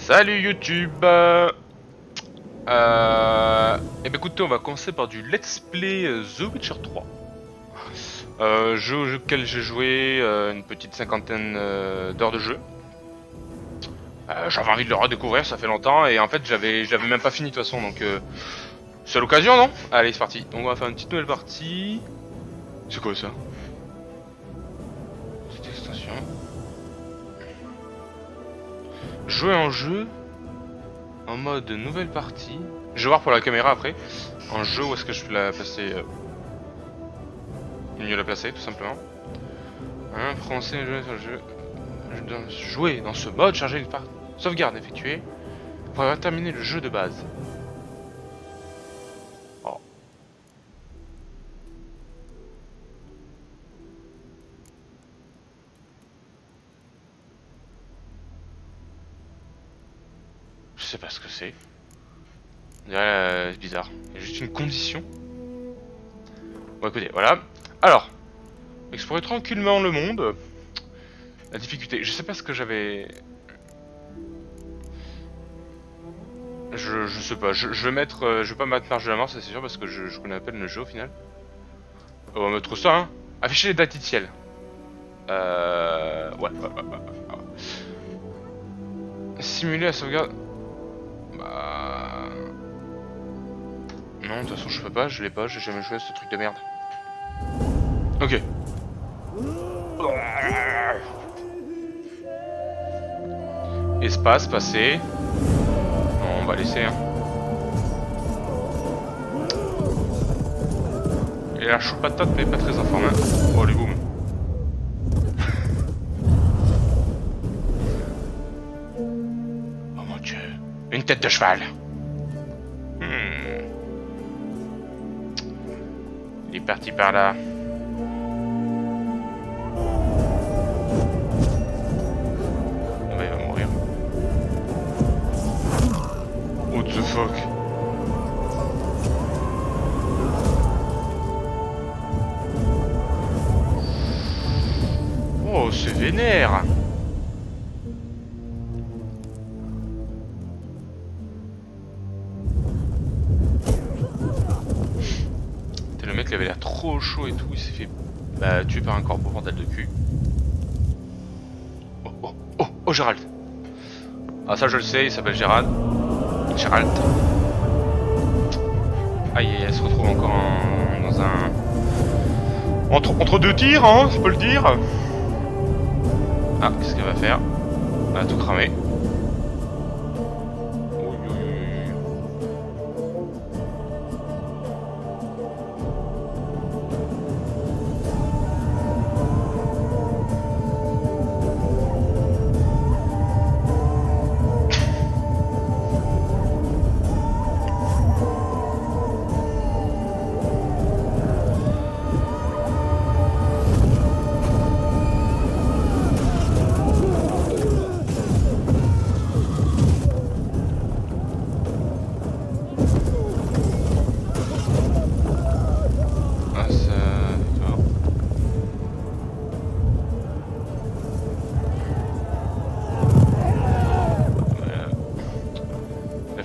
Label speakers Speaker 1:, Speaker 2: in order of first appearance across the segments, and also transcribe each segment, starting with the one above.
Speaker 1: Salut YouTube. Eh ben écoutez, on va commencer par du Let's Play The Witcher 3. Jeu auquel j'ai joué une petite cinquantaine d'heures de jeu. J'avais envie de le redécouvrir, ça fait longtemps, et en fait j'avais même pas fini de toute façon, donc c'est l'occasion, non? Allez, c'est parti. Donc on va faire une petite nouvelle partie. C'est quoi ça? Cette extension. Jouer en jeu en mode nouvelle partie. Je vais voir pour la caméra après. En jeu, où est-ce que je peux la placer mieux la placer, tout simplement. Français, je dois jouer dans ce mode, charger une sauvegarde effectuée pour avoir terminé le jeu de base. Oh. Je sais pas ce que c'est. C'est bizarre. Il y a juste une condition. Bon, écoutez, voilà. Alors, explorer tranquillement le monde. La difficulté, je sais pas ce que j'avais. Je sais pas, je vais mettre. Je vais pas mettre marge de la mort, ça c'est sûr, parce que je connais à peine le jeu au final. On va mettre ça, hein. Afficher les dates ciel. Ouais. Simuler la sauvegarde. Bah. Non, de toute façon, je peux pas, je l'ai pas, j'ai jamais joué à ce truc de merde. Ok. Espace, passé. Non, on va laisser, hein. Il a l'air chaud patate, mais pas très informé. Oh, les boum. Oh mon dieu. Une tête de cheval. Il est parti par là. Ah bah, il va mourir. What the fuck? Oh, c'est vénère. Le mec il avait l'air trop chaud et tout, il s'est fait tuer par un corbeau mental de cul. Oh, Gérald. Ah ça je le sais, il s'appelle Gérald. Gérald. Aïe, elle se retrouve encore dans un... Entre deux tirs, hein, ça peut le dire. Ah, qu'est-ce qu'elle va faire? Elle va tout cramer.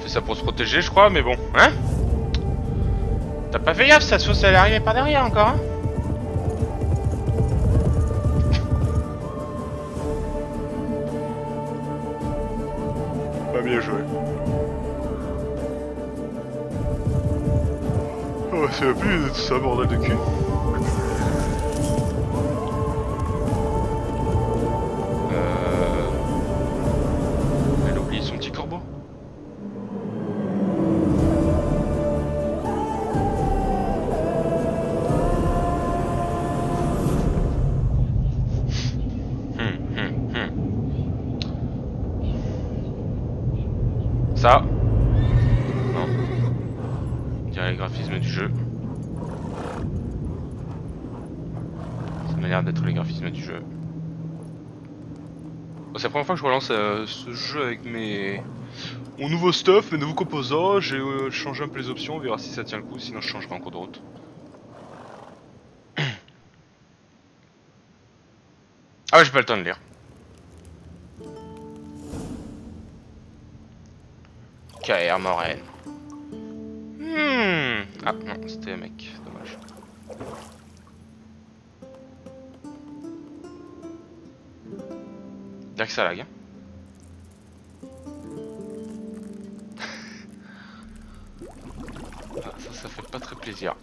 Speaker 1: Ça pour se protéger, je crois, mais bon, hein? T'as pas fait gaffe, cette sauce elle est arrivée par derrière encore, hein? Pas bien joué. Oh, c'est plus de ça, bordel de cul. Elle a oublié son petit corbeau. Ça. Non. On dirait les graphismes du jeu. Ça m'a l'air d'être les graphismes du jeu. Bon, c'est la première fois que je relance ce jeu avec mon nouveau stuff, mes nouveaux composants. J'ai changé un peu les options, on verra si ça tient le coup, sinon je changerai en cours de route. Ah ouais, j'ai pas le temps de lire. KR Moraine. Ah non, c'était un mec, dommage. Bien que ça lag. Hein. Ah, ça fait pas très plaisir.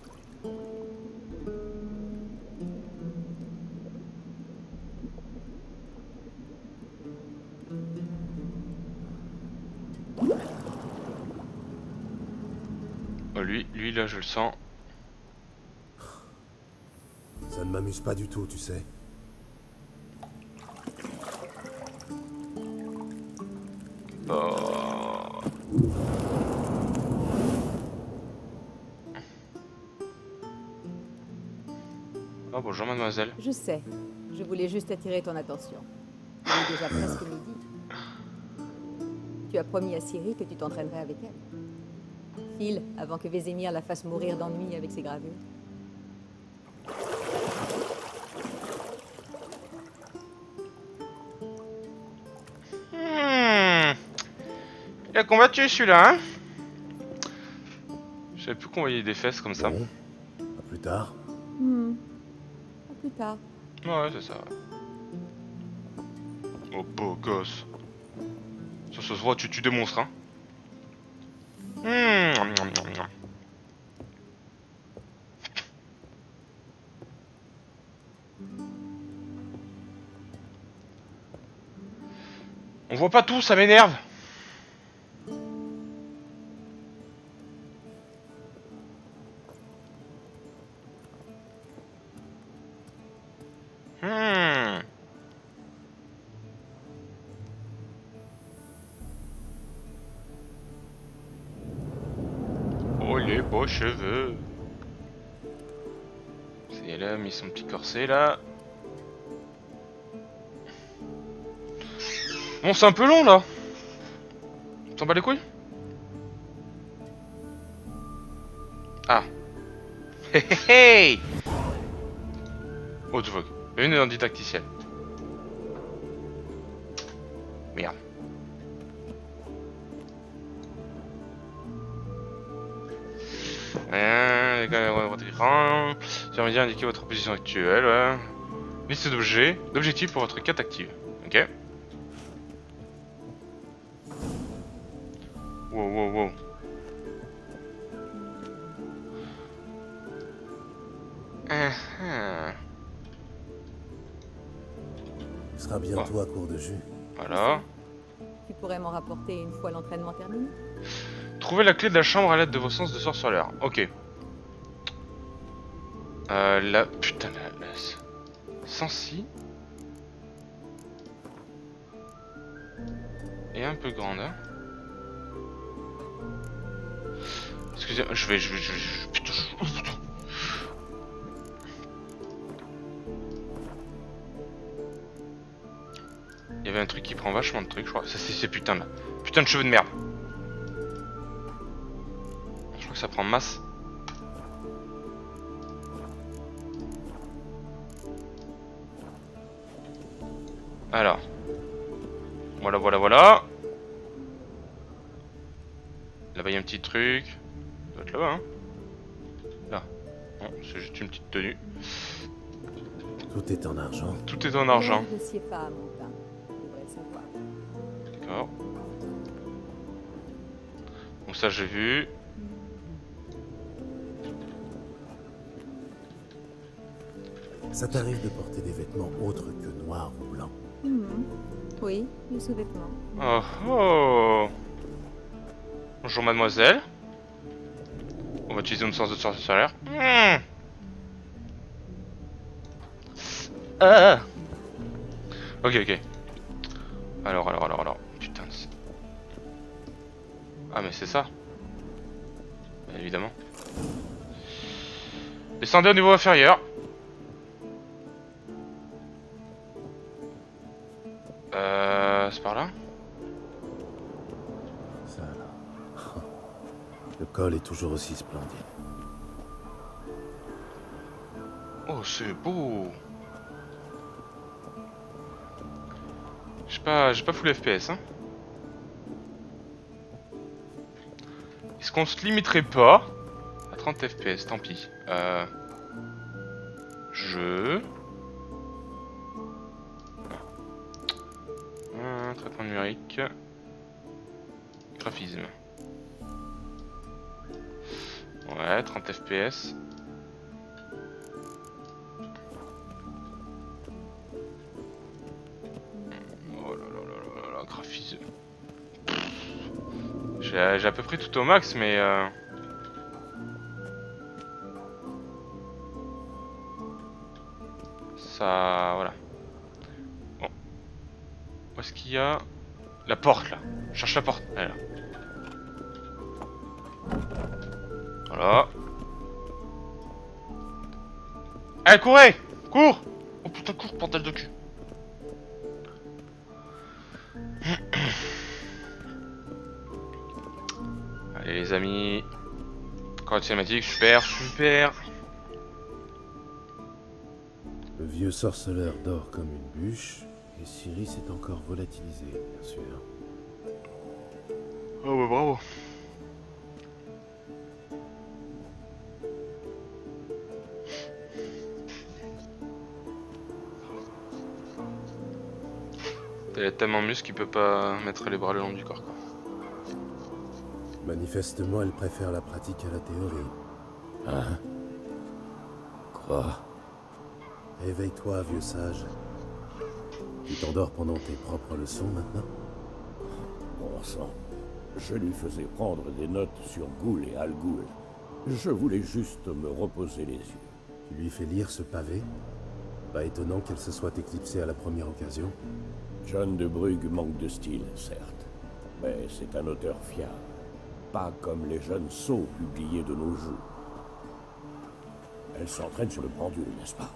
Speaker 1: Oh, lui là je le sens.
Speaker 2: Ça ne m'amuse pas du tout, tu sais.
Speaker 1: Oh. Oh bonjour mademoiselle.
Speaker 3: Je sais. Je voulais juste attirer ton attention. Il est déjà presque midi. Tu as promis à Ciri que tu t'entraînerais avec elle. File, avant que Vézémir la fasse mourir d'ennui avec ses gravures.
Speaker 1: Il a combattu celui-là, hein. J'avais plus qu'on voyait des fesses comme ça.
Speaker 2: Bon, à plus tard.
Speaker 3: À plus tard.
Speaker 1: Ouais, c'est ça. Oh, beau gosse. Ça se voit, tu tues des monstres, hein. On voit pas tout, ça m'énerve. Oh les beaux cheveux. C'est là, mis son petit corset là. Bon, c'est un peu long là. T'en bats les couilles? Ah. Hé hé hé. Oh, tu vois. Une est didacticielle. Merde. Les gars, votre écran. J'aimerais bien indiquer votre position actuelle. Ouais. Liste d'objets. D'objectifs pour votre quête active. Ok. Wow, wow, wow.
Speaker 2: Il sera bientôt à court de jus.
Speaker 1: Voilà.
Speaker 3: Tu pourrais m'en rapporter une fois l'entraînement terminé?
Speaker 1: Trouvez la clé de la chambre à l'aide de vos sens de sorceleur. Ok. La... Putain, la... Sensi. Et un peu grande, hein. Excusez-moi, je vais... Putain, il y avait un truc qui prend vachement de trucs, je crois. Ça, c'est ces putains là. Putain de cheveux de merde. Je crois que ça prend masse. Alors. Voilà, voilà, voilà. Là-bas, il y a un petit truc. Ça doit être là-bas, hein. Là. Non, c'est juste une petite tenue.
Speaker 2: Tout est en argent.
Speaker 1: Tout est en argent.
Speaker 3: Ne sied pas à mon teint. Tu devrais le savoir.
Speaker 1: D'accord. Donc ça, j'ai vu.
Speaker 2: Ça t'arrive de porter des vêtements autres que noirs ou blancs?
Speaker 3: Oui, les sous-vêtements.
Speaker 1: Oh oh. Bonjour mademoiselle. On va utiliser une source de sorceleur. Ah. Ok, ok. Alors. Putain. Ah mais c'est ça. Bien évidemment. Descendez au niveau inférieur. C'est par là?
Speaker 2: Ça là. Le col est toujours aussi splendide.
Speaker 1: Oh, c'est beau. J'ai pas full FPS, hein. Est-ce qu'on se limiterait pas à 30 FPS? Tant pis. Jeu. Traitement numérique. Graphisme. Ouais, 30 FPS. Oh là là là là là, graphisme. J'ai à peu près tout au max, mais ça, voilà. Bon, où est-ce qu'il y a la porte là? Je cherche la porte. Elle est là. Voilà. Allez, courez! Cours! Oh putain, cours, bordel de cul. Allez les amis. Encore une cinématique, super, super.
Speaker 2: Le vieux sorceleur dort comme une bûche, et Ciri s'est encore volatilisé, bien sûr.
Speaker 1: Oh bah bravo. Il a tellement muscle qu'il peut pas mettre les bras le long du corps, quoi.
Speaker 2: Manifestement, elle préfère la pratique à la théorie. Hein? Quoi? Réveille-toi, vieux sage. Tu t'endors pendant tes propres leçons, maintenant?
Speaker 4: Bon sang, je lui faisais prendre des notes sur Ghoul et Al Ghul. Je voulais juste me reposer les yeux.
Speaker 2: Tu lui fais lire ce pavé? Pas étonnant qu'elle se soit éclipsée à la première occasion.
Speaker 4: John de Brugge manque de style, certes, mais c'est un auteur fiable. Pas comme les jeunes sots publiés de nos jours. Elle s'entraîne sur le pendule, n'est-ce pas?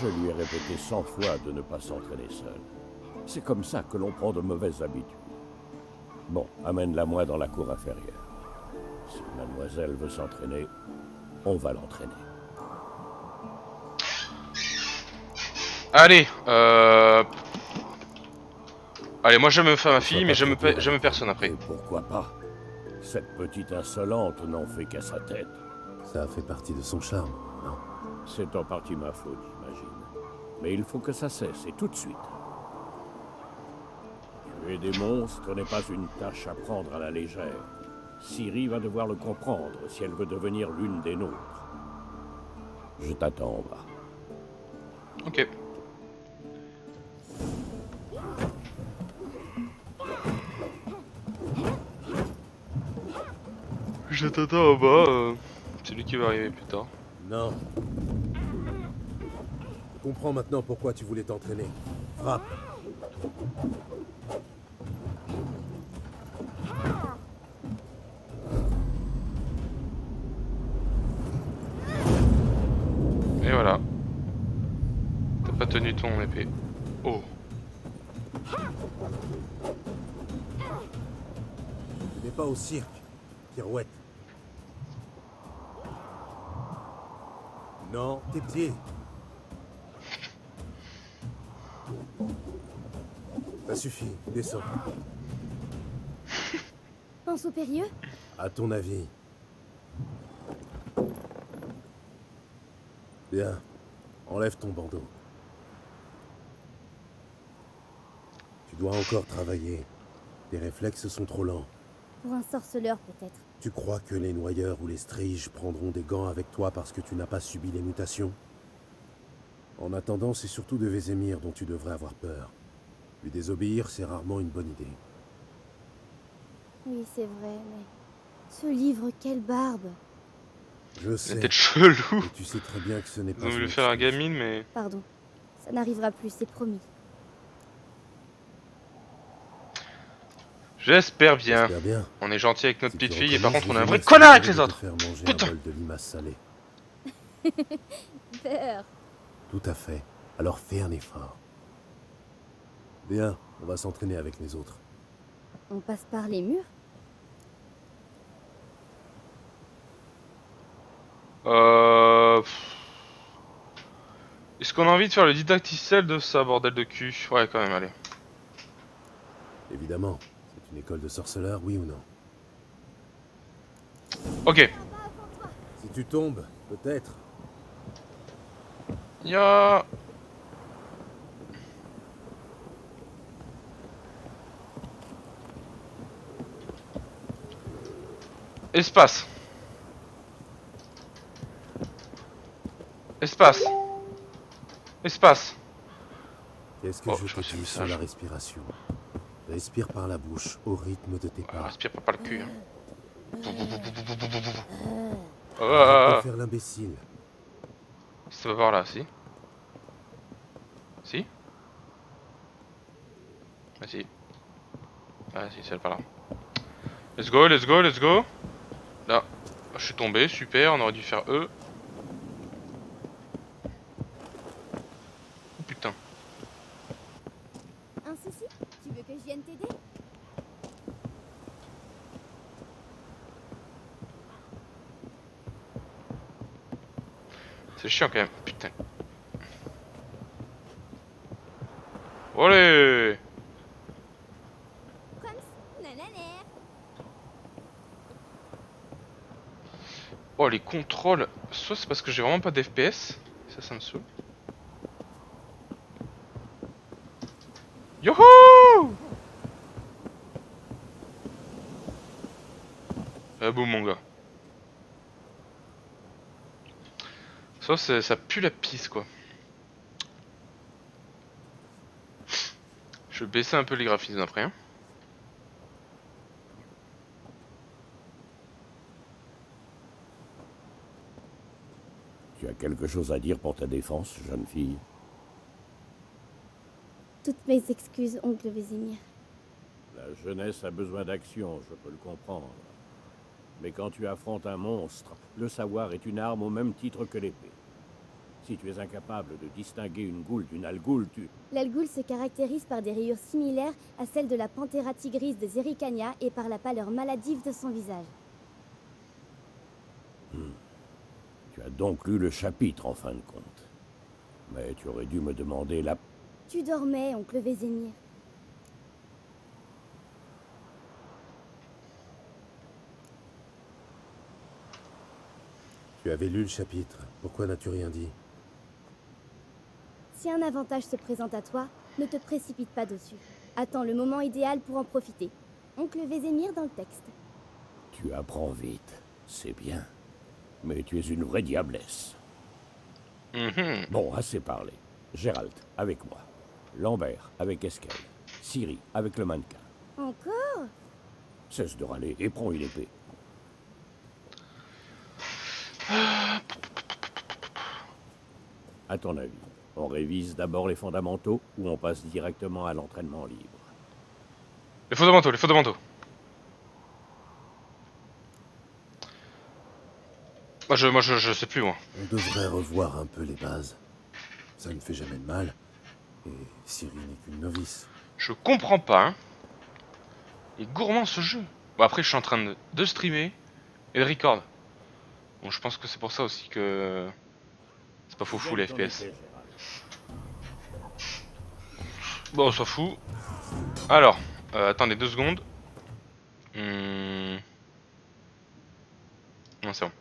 Speaker 4: Je lui ai répété 100 fois de ne pas s'entraîner seule. C'est comme ça que l'on prend de mauvaises habitudes. Bon, amène-la moi dans la cour inférieure. Si mademoiselle veut s'entraîner, on va l'entraîner.
Speaker 1: Allez, allez, moi je me fais ma fille, mais je me personne après.
Speaker 4: Et pourquoi pas? Cette petite insolente n'en fait qu'à sa tête.
Speaker 2: Ça a fait partie de son charme, non?
Speaker 4: C'est en partie ma faute, j'imagine. Mais il faut que ça cesse, et tout de suite. Tuer des monstres n'est pas une tâche à prendre à la légère. Ciri va devoir le comprendre si elle veut devenir l'une des nôtres. Je t'attends en bas.
Speaker 1: Ok. Je t'attends en bas, c'est lui qui va arriver plus tard.
Speaker 2: Non. Je comprends maintenant pourquoi tu voulais t'entraîner. Frappe.
Speaker 1: Et voilà. T'as pas tenu ton épée. Oh.
Speaker 2: Tu n'es pas au cirque, pirouette. Non, tes pieds. Ça suffit, descends.
Speaker 5: Pense au périlleux?
Speaker 2: À ton avis. Bien. Enlève ton bandeau. Tu dois encore travailler. Tes réflexes sont trop lents.
Speaker 5: Pour un sorceleur, peut-être.
Speaker 2: Tu crois que les noyeurs ou les striges prendront des gants avec toi parce que tu n'as pas subi les mutations? En attendant, c'est surtout de Vézémir dont tu devrais avoir peur. Lui désobéir, c'est rarement une bonne idée.
Speaker 5: Oui, c'est vrai, mais... Ce livre, quelle barbe!
Speaker 2: Je
Speaker 1: La
Speaker 2: sais.
Speaker 1: tête chelou.
Speaker 2: Et tu sais très bien que ce n'est
Speaker 1: Ils
Speaker 2: pas
Speaker 1: ont voulu
Speaker 2: une
Speaker 1: faire un
Speaker 2: excuse.
Speaker 1: gamine, mais...
Speaker 5: Pardon. Ça n'arrivera plus, c'est promis.
Speaker 1: J'espère bien.
Speaker 2: J'espère bien.
Speaker 1: On est gentil avec notre
Speaker 2: Si
Speaker 1: petite
Speaker 2: tu
Speaker 1: fille et par
Speaker 2: recommences,
Speaker 1: contre on est un vrai
Speaker 2: Vézémir
Speaker 1: connard avec
Speaker 2: s'assurer
Speaker 1: les
Speaker 2: de te
Speaker 1: autres.
Speaker 2: faire manger
Speaker 1: Putain.
Speaker 2: un bol de limace salée.
Speaker 5: Peur.
Speaker 2: Tout à fait. Alors fais un effort. Bien, on va s'entraîner avec les autres.
Speaker 5: On passe par les murs?
Speaker 1: Est-ce qu'on a envie de faire le didacticiel de ça, bordel de cul? Ouais, quand même, allez.
Speaker 2: Évidemment. C'est une école de sorceleurs, oui ou non?
Speaker 1: Ok.
Speaker 2: Si tu tombes, peut-être.
Speaker 1: Ya. Espace. Espace. Espace.
Speaker 2: Qu'est-ce que
Speaker 1: Oh,
Speaker 2: je
Speaker 1: je
Speaker 2: te
Speaker 1: reçois un
Speaker 2: dis sur
Speaker 1: message.
Speaker 2: la respiration? Respire par la bouche, au rythme de tes pas.
Speaker 1: Respire pas par le cul. Hein.
Speaker 2: Arrête de
Speaker 1: Ah,
Speaker 2: faire l'imbécile.
Speaker 1: c'est pas par là, si. Si. Ah si. Ah si, c'est par là. Let's go, let's go, let's go. Là, je suis tombé, super, on aurait dû faire E. Oh putain.
Speaker 5: Un souci? Tu veux que je vienne t'aider?
Speaker 1: C'est chiant quand même, putain. Allez.
Speaker 5: Comme nananaire.
Speaker 1: Oh les contrôles, soit c'est parce que j'ai vraiment pas d'FPS, ça me saoule. Youhou! Boum mon gars. Ça pue la pisse quoi. Je vais baisser un peu les graphismes après. Hein.
Speaker 4: Tu as quelque chose à dire pour ta défense, jeune fille?
Speaker 5: Toutes mes excuses, oncle Vézimir.
Speaker 4: La jeunesse a besoin d'action, je peux le comprendre. Mais quand tu affrontes un monstre, le savoir est une arme au même titre que l'épée. Si tu es incapable de distinguer une goule d'une algoule, tu...
Speaker 5: L'algoul se caractérise par des rayures similaires à celles de la Panthera tigris de Zerikania et par la pâleur maladive de son visage.
Speaker 4: Tu as donc lu le chapitre en fin de compte. Mais tu aurais dû me demander la...
Speaker 5: Tu dormais, oncle Vézimir.
Speaker 2: Tu avais lu le chapitre. Pourquoi n'as-tu rien dit?
Speaker 5: Si un avantage se présente à toi, ne te précipite pas dessus. Attends le moment idéal pour en profiter. Oncle Vézimir dans le texte.
Speaker 4: Tu apprends vite, c'est bien. Mais tu es une vraie diablesse. Bon, assez parlé. Gérald, avec moi. Lambert, avec Eskel. Ciri, avec le mannequin.
Speaker 5: Encore?
Speaker 4: Cesse de râler et prends une épée. À ton avis, on révise d'abord les fondamentaux ou on passe directement à l'entraînement libre?
Speaker 1: Les fondamentaux, les fondamentaux. Moi je sais plus moi.
Speaker 2: On devrait revoir un peu les bases. Ça ne fait jamais de mal. Et Ciri n'est qu'une novice.
Speaker 1: Je comprends pas, hein. Il est gourmand ce jeu. Bon après je suis en train de streamer et de record. Bon je pense que c'est pour ça aussi que... C'est pas fou les FPS. Bon on s'en fout. Alors, attendez 2 secondes. Non c'est bon.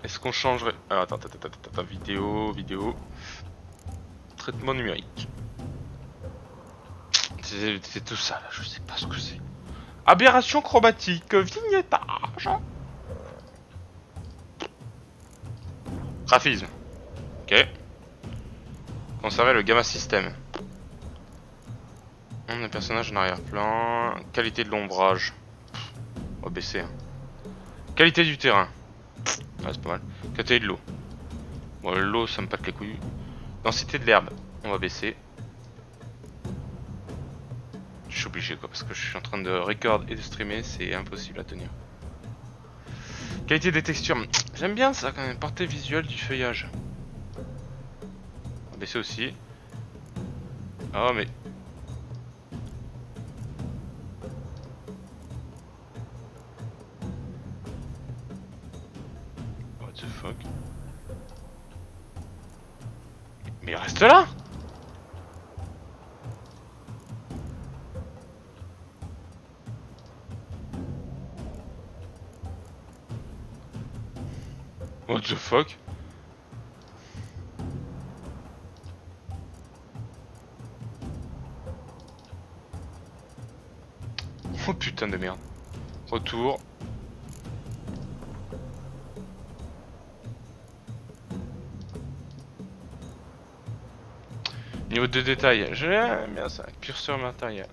Speaker 1: Est-ce qu'on changerait... Alors attends, vidéo. Traitement numérique. C'est tout ça là, je sais pas ce que c'est. Aberration chromatique, vignettage. Graphisme. Ok. Conserver le gamma system. Un personnage en arrière-plan. Qualité de l'ombrage. On va baisser. Hein. Qualité du terrain. Ouais, c'est pas mal. Qualité de l'eau. Bon, l'eau, ça me pète les couilles. Densité de l'herbe. On va baisser. Je suis obligé quoi, parce que je suis en train de record et de streamer, c'est impossible à tenir. Qualité des textures. J'aime bien ça quand même. Portée visuelle du feuillage. On va baisser aussi. Oh mais... What the fuck? Mais reste là! What the fuck? Oh putain de merde. Retour. Niveau de détail, j'aime bien ça. Curseur matériel.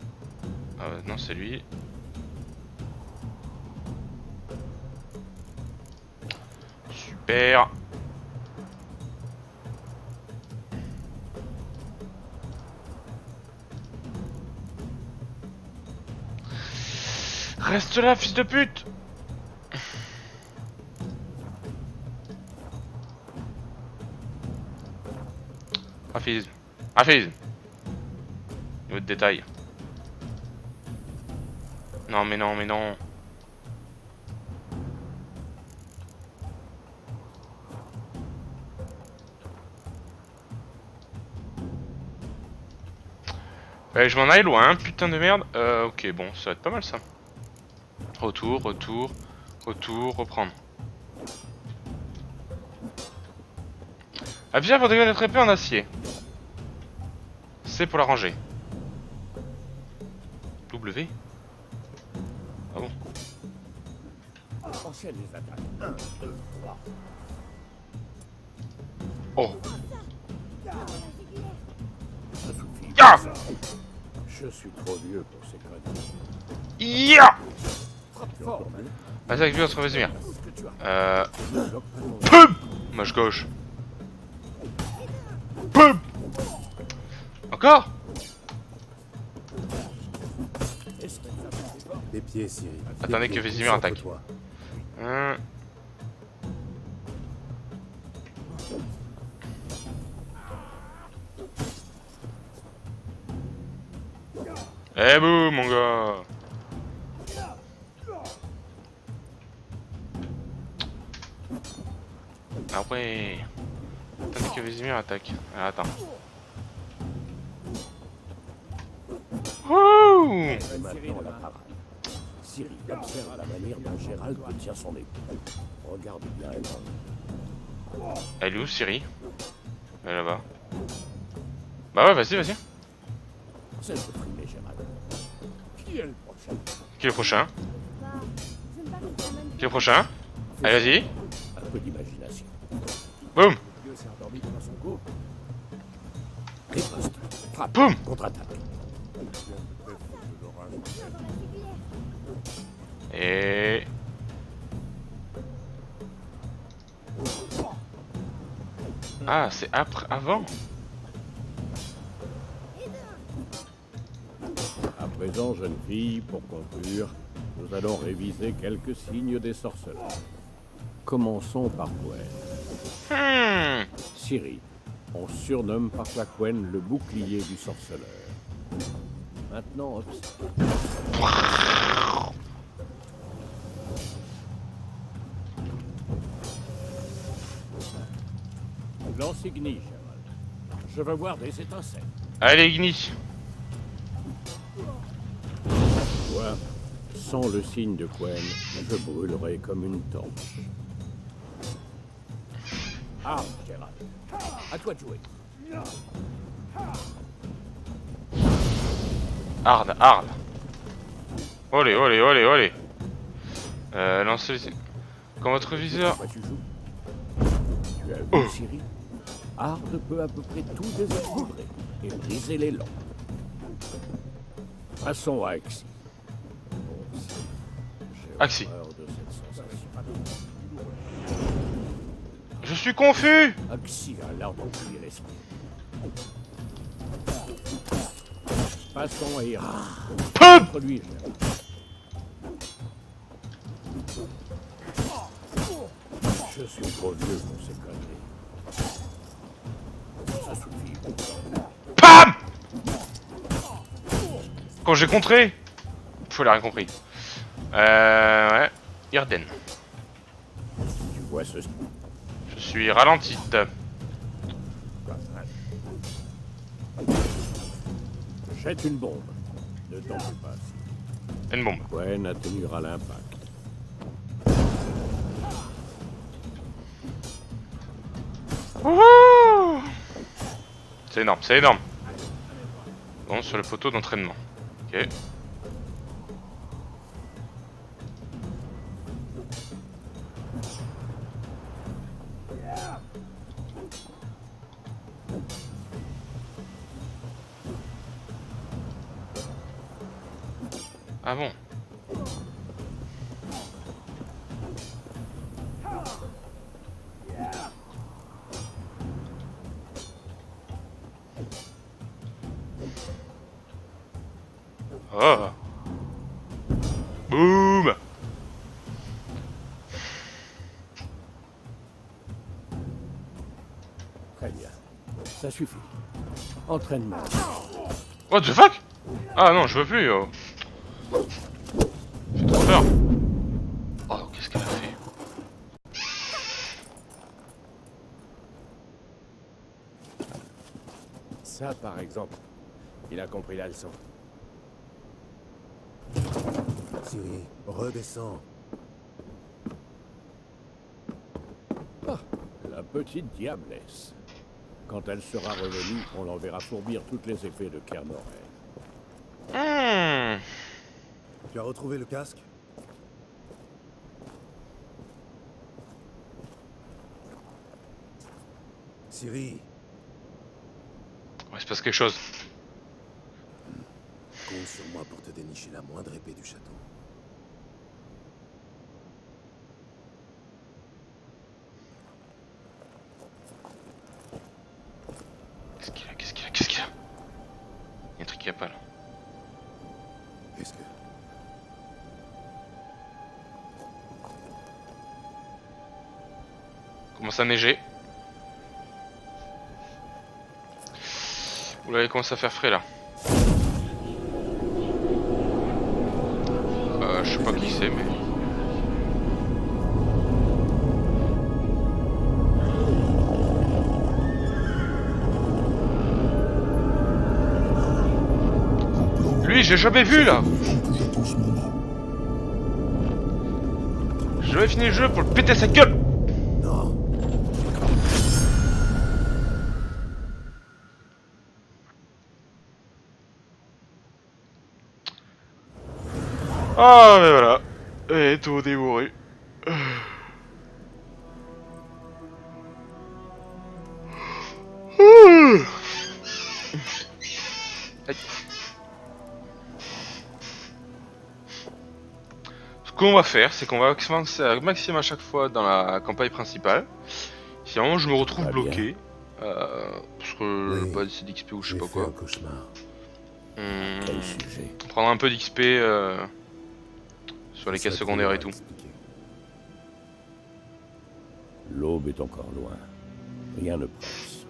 Speaker 1: Ah non, c'est lui. Super. Reste là, fils de pute. Raphisme. Raphisme. Niveau de détail. Non mais non mais non. Je m'en aille loin, putain de merde. Ok, bon, ça va être pas mal ça. Retour, retour, retour, reprendre. Appuyez pour dégager notre épée en acier. C pour la ranger. W. Ah bon.
Speaker 4: Enchaîne les attaques. 1, 2, 3.
Speaker 1: Oh.
Speaker 4: Ça suffit.
Speaker 1: Ya.
Speaker 4: Je suis trop vieux pour ces conneries.
Speaker 1: Ya.
Speaker 4: Frappe fort, man.
Speaker 1: Vas-y avec lui, on se Vesemir.
Speaker 4: Ce que tu as. Bloque pas mon-
Speaker 1: Pum. Moche gauche. Pum. Encore.
Speaker 4: Est-ce qu'il va passer fort?
Speaker 2: Des pieds, Ciri. Des
Speaker 1: Attendez
Speaker 2: pieds.
Speaker 1: que Vesemir attaque.
Speaker 2: Concentre-toi.
Speaker 1: Eh boum mon gars. Ah ouais. Attendez que Vesemir attaque. Ah, attends. Wouh.
Speaker 4: Et maintenant la parade. Ciri, observe la manière dont Gérald tient son épée. Regarde bien elle.
Speaker 1: Elle est où Ciri? Elle est là-bas. Bah ouais, vas-y, vas-y.
Speaker 4: Cesse de frimer, Gérald. Qui est le prochain?
Speaker 1: Qui est le prochain?
Speaker 5: Bah, je me bats contre la même
Speaker 1: Qui est le prochain? Allez, vas-y.
Speaker 4: Un peu d'imagination.
Speaker 1: Boum.
Speaker 4: Dieu s'est endormi dans son cou. Riposte. Frappe.
Speaker 1: Boum.
Speaker 4: Contre-attaque.
Speaker 1: Et... Ah, c'est après, avant.
Speaker 4: À présent, jeune fille, pour conclure, nous allons réviser quelques signes des sorceleurs. Commençons par Gwen. Ciri, on surnomme parfois Gwen le bouclier du sorceleur. Maintenant, observe. Lance Igni, Gérald. Je veux voir des étincelles.
Speaker 1: Allez, Igni.
Speaker 4: Toi, sans le signe de Gwen, je brûlerai comme une torche. Ah, Gérald. À toi de jouer.
Speaker 1: Hard, hard. Olé, olé, olé, olé. Lancez les... Quand votre viseur...
Speaker 4: Quoi tu joues? Tu as vu, Ciri? Hard peut à peu près tout déséquilibrer et briser les langues. Passons à Axie. Bon, j'ai
Speaker 1: Axie.
Speaker 4: horreur de cette sensation.
Speaker 1: Je suis confus.
Speaker 4: Axie a l'air d'enfuir l'esprit. Passons à Ira.
Speaker 1: Pum.
Speaker 4: Contre lui, Gérald. Je suis trop vieux pour ces conneries. Ça suffit.
Speaker 1: Pam. Quand j'ai contré. Faut l'avoir compris. Ouais. Irden.
Speaker 4: Tu vois ce...
Speaker 1: Je suis ralenti.
Speaker 4: Jette une bombe. Ne t'en fais pas.
Speaker 1: Une bombe.
Speaker 4: Gwen atténuera l'impact.
Speaker 1: Wouhou. C'est énorme, c'est énorme. Bon, sur le poteau d'entraînement. Ok. Ah bon? Oh! Boum!
Speaker 4: Très bien. Ça suffit. Entraînement.
Speaker 1: What the fuck? Ah non, je veux plus. Oh. J'ai trop peur. Oh, qu'est-ce qu'elle a fait?
Speaker 6: Ça, par exemple, il a compris la leçon.
Speaker 2: Ciri, redescends.
Speaker 4: La petite diablesse. Quand elle sera revenue, on l'enverra fourbir toutes les épées de Kernoren.
Speaker 2: Tu as retrouvé le casque? Ciri,
Speaker 1: Ouais, il se passe quelque chose.
Speaker 2: compte sur moi pour te dénicher la moindre épée du château.
Speaker 1: Qu'est-ce qu'il a? Qu'est-ce qu'il a? Qu'est-ce qu'il a? Il y a un truc qui va pas là.
Speaker 2: Qu'est-ce que...
Speaker 1: Commence à neiger. Oula, il commence à faire frais là. Je sais pas qui c'est, mais. Lui, j'ai jamais vu là! Je vais finir le jeu pour le péter sa gueule!
Speaker 2: Non.
Speaker 1: Ah, mais voilà. Et tout débourré. Aïe. Ce qu'on va faire, c'est qu'on va avancer un maximum à chaque fois dans la campagne principale. Si vraiment je me retrouve
Speaker 4: Très bien.
Speaker 1: bloqué, parce que
Speaker 2: Oui.
Speaker 1: pas assez d'XP ou je sais
Speaker 2: J'ai
Speaker 1: pas
Speaker 2: fait
Speaker 1: quoi,
Speaker 2: un cauchemar.
Speaker 4: Quel sujet?
Speaker 1: on prendra un peu d'XP sur les quêtes
Speaker 2: Ça,
Speaker 1: secondaires
Speaker 2: tu
Speaker 1: et
Speaker 2: vas
Speaker 1: tout.
Speaker 2: expliquer.
Speaker 4: L'aube est encore loin. Rien ne presse.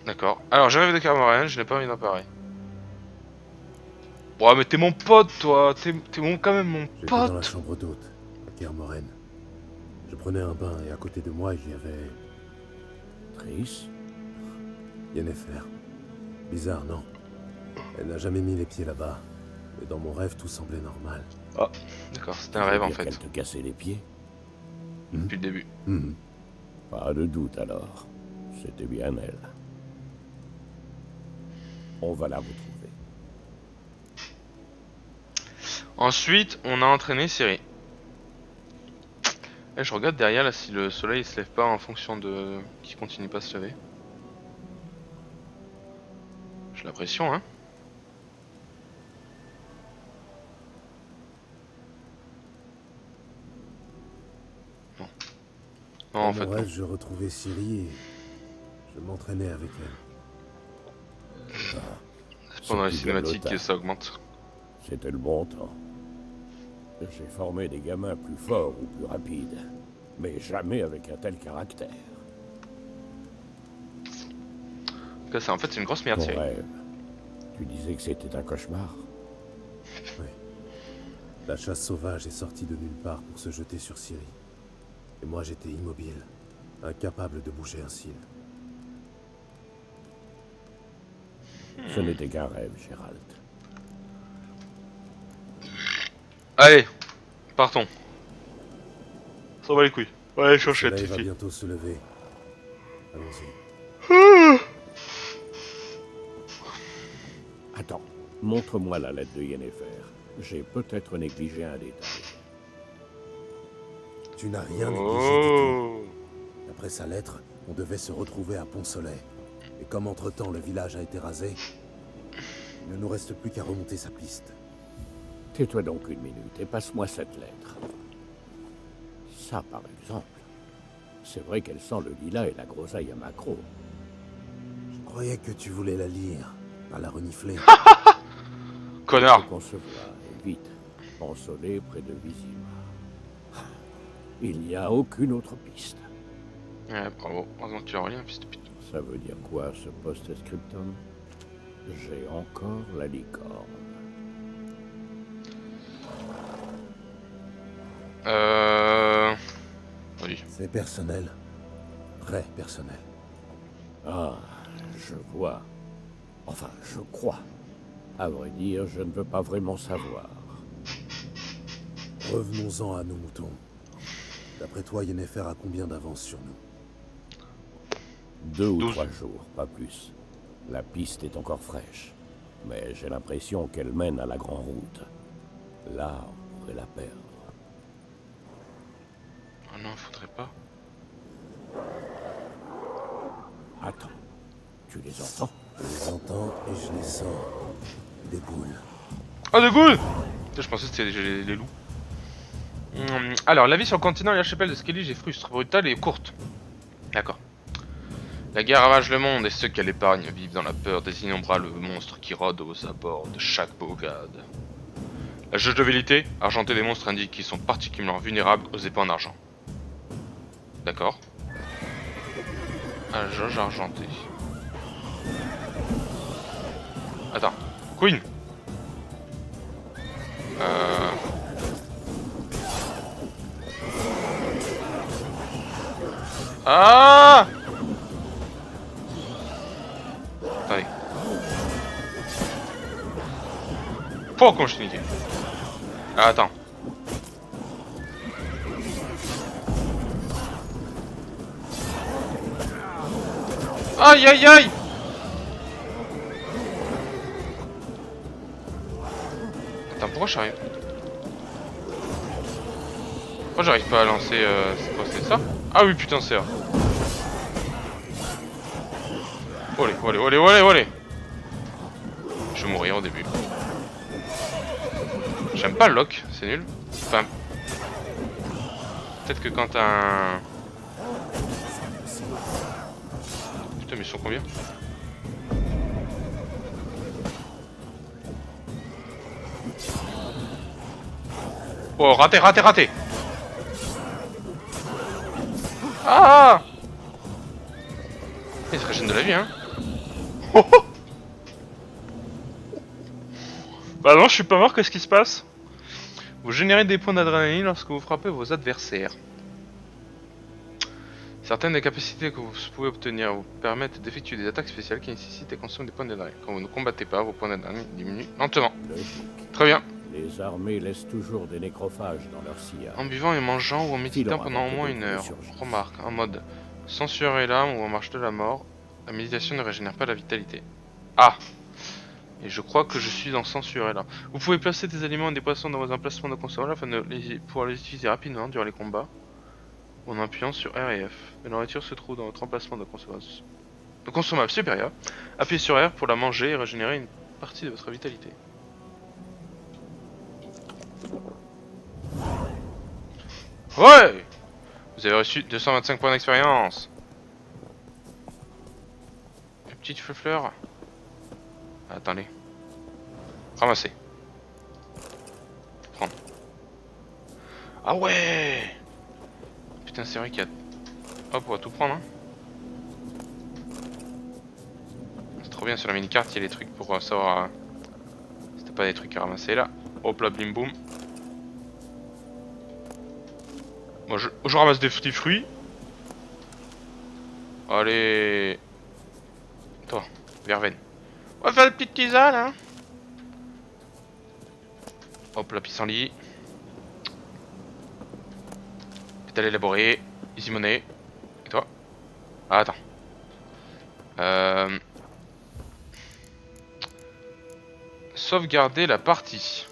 Speaker 1: D'accord. Alors j'arrive de Kernoren, je n'ai pas mis d'appareil. Bon, mais t'es mon pote, toi. T'es quand même mon
Speaker 2: J'étais dans la
Speaker 1: pote.
Speaker 2: chambre d'hôte, à Kermoren. Je prenais un bain et à côté de moi, il y avait...
Speaker 4: Triss?
Speaker 2: Yennefer. Bizarre, non? Elle n'a jamais mis les pieds là-bas. Mais dans mon rêve, tout semblait normal.
Speaker 1: D'accord, c'était un rêve en
Speaker 4: Dire
Speaker 1: fait,
Speaker 4: qu'elle te cassait les pieds?
Speaker 1: depuis le début.
Speaker 2: Mhm.
Speaker 4: Pas de doute alors. C'était bien elle. On va la retrouver.
Speaker 1: Ensuite, on a entraîné Ciri. Et je regarde derrière là si le soleil se lève pas en fonction de... qu'il continue pas à se lever. J'ai l'impression, hein. Non. Non,
Speaker 2: Dans
Speaker 1: en
Speaker 2: mon
Speaker 1: fait, non.
Speaker 2: rêve, je retrouvais Ciri et je m'entraînais avec elle.
Speaker 1: C'est pendant les
Speaker 4: C'est plus
Speaker 1: cinématiques
Speaker 4: Carlotta.
Speaker 1: que ça augmente.
Speaker 4: C'était le bon temps. J'ai formé des gamins plus forts ou plus rapides. Mais jamais avec un tel caractère.
Speaker 1: En tout cas, en fait, c'est une grosse merde,
Speaker 4: Ton
Speaker 1: Ciri.
Speaker 4: rêve. Tu disais que c'était un cauchemar?
Speaker 2: La chasse sauvage est sortie de nulle part pour se jeter sur Ciri. Et moi, j'étais immobile, incapable de bouger un cil.
Speaker 4: Ce n'était qu'un rêve, Gérald.
Speaker 1: Allez, partons. s'en bat les couilles. Ouais,
Speaker 2: Le
Speaker 1: chercher
Speaker 2: soleil va
Speaker 1: ici.
Speaker 2: bientôt se lever. Allons-y.
Speaker 4: Attends, montre-moi la lettre de Yennefer. J'ai peut-être négligé un détail.
Speaker 2: Tu n'as rien négligé du tout.
Speaker 1: Oh.
Speaker 2: D'après sa lettre, on devait se retrouver à Pont-Soleil. Et comme entre-temps le village a été rasé, il ne nous reste plus qu'à remonter sa piste.
Speaker 4: Tais-toi donc une minute et passe-moi cette lettre. Ça, par exemple. C'est vrai qu'elle sent le lilas et la groseille à macro.
Speaker 2: Je croyais que tu voulais la lire, pas la renifler.
Speaker 1: Connard.
Speaker 4: Faut qu'on se voit, et vite. Pont-Soleil près de Vizima. Il n'y a aucune autre piste.
Speaker 1: Ouais, bravo. Heureusement que tu as relié, fils de pute.
Speaker 4: Ça veut dire quoi, ce post-scriptum? J'ai encore la licorne.
Speaker 1: Oui.
Speaker 2: C'est personnel. Très personnel.
Speaker 4: Ah, je vois. Enfin, je crois. À vrai dire, je ne veux pas vraiment savoir.
Speaker 2: Revenons-en à nos moutons. D'après toi, Yennefer a combien d'avance sur nous?
Speaker 4: 2 ou
Speaker 1: 12.
Speaker 4: 3 jours, pas plus. La piste est encore fraîche. Mais j'ai l'impression qu'elle mène à la grande route. Là, on pourrait la perdre.
Speaker 1: Oh non, faudrait pas.
Speaker 4: Attends, tu les entends?
Speaker 2: Je les entends et je les sens. Des boules.
Speaker 1: Oh, de goût. Je pensais que c'était les loups. Alors, la vie sur le continent et l'archipel de Skellige est frustre, brutale et courte. D'accord. La guerre ravage le monde et ceux qu'elle épargne vivent dans la peur des innombrables monstres qui rôdent aux abords de chaque bourgade. La jauge de vérité, argentée des monstres indique qu'ils sont particulièrement vulnérables aux épées en argent. D'accord. La jauge argentée. Attends. Queen. Ah! Attendez. Pour continuer. Ah, attends. Aïe aïe aïe! Attends, pourquoi j'arrive? Pourquoi j'arrive pas à lancer c'est quoi, c'est ça? Ah oui, putain, c'est ça. Olé, olé, olé, olé, olé. Je vais mourir au début. J'aime pas le lock, c'est nul. Enfin... Peut-être que quand t'as un... Putain, mais ils sont combien? Oh, raté, raté, raté. Ah! Il se régène de la vie, hein. Oh oh. Bah non, je suis pas mort, qu'est-ce qui se passe? Vous générez des points d'adrénaline lorsque vous frappez vos adversaires. Certaines des capacités que vous pouvez obtenir vous permettent d'effectuer des attaques spéciales qui nécessitent et consomment des points d'adrénaline. Quand vous ne combattez pas, vos points d'adrénaline diminuent lentement.
Speaker 4: Logique.
Speaker 1: Très bien.
Speaker 4: Les armées laissent toujours des nécrophages dans leur sillage.
Speaker 1: En buvant et mangeant ou en méditant pendant au moins 1 heure. Remarque, en mode censurer l'âme ou en marche de la mort, la méditation ne régénère pas la vitalité. Ah! Et je crois que je suis en censurer là. Vous pouvez placer des aliments et des poissons dans vos emplacements de consommables afin de pouvoir les utiliser rapidement durant les combats. En appuyant sur R et F. La nourriture se trouve dans votre emplacement de consommable supérieur. Appuyez sur R pour la manger et régénérer une partie de votre vitalité. Ouais! Vous avez reçu 225 points d'expérience. Une petite fleur. Attendez. Ramasser. Prendre. Ah ouais! Putain, c'est vrai qu'il y a... Hop, on va tout prendre, hein. C'est trop bien, sur la mini-carte, il y a les trucs pour savoir... C'était pas des trucs à ramasser, là. Hop là, blim boum. Moi, je ramasse des petits fruits. Allez... Toi, verveine. On va faire des petites tisanes, hein. Hop là, pissenlit. Pétale élaboré. Easy money. Et toi? Ah, attends. Sauvegarder la partie.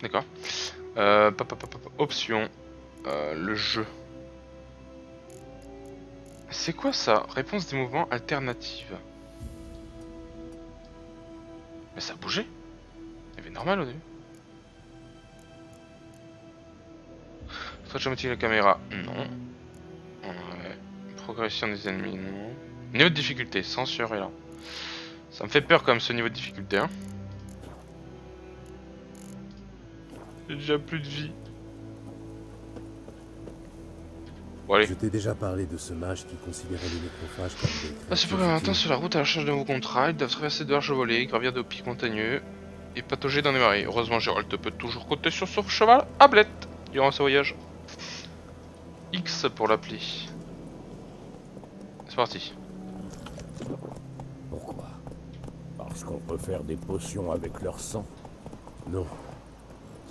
Speaker 1: D'accord. Option. Le jeu. C'est quoi ça? Réponse des mouvements alternative. Mais ça a bougé. Il y avait normal au début. Stretch automatique de la caméra. Non. Ouais. Progression des ennemis. Non. Niveau de difficulté. Censuré là. Ça me fait peur quand même ce niveau de difficulté. Hein. J'ai déjà plus de vie. Bon allez.
Speaker 2: Je t'ai déjà parlé de ce mage qui considérait les nécrophages comme des
Speaker 1: Ah, c'est pas
Speaker 2: créatures
Speaker 1: grave,
Speaker 2: utiles.
Speaker 1: attends, sur la route à la recherche de nouveaux contrats, ils doivent traverser de larges volets, gravir des pics montagneux et patauger dans les marais. Heureusement, Gérald peut toujours compter sur son cheval à Blette durant ce voyage. X pour l'appeler. C'est parti.
Speaker 4: Pourquoi? Parce qu'on peut faire des potions avec leur sang.
Speaker 2: Non.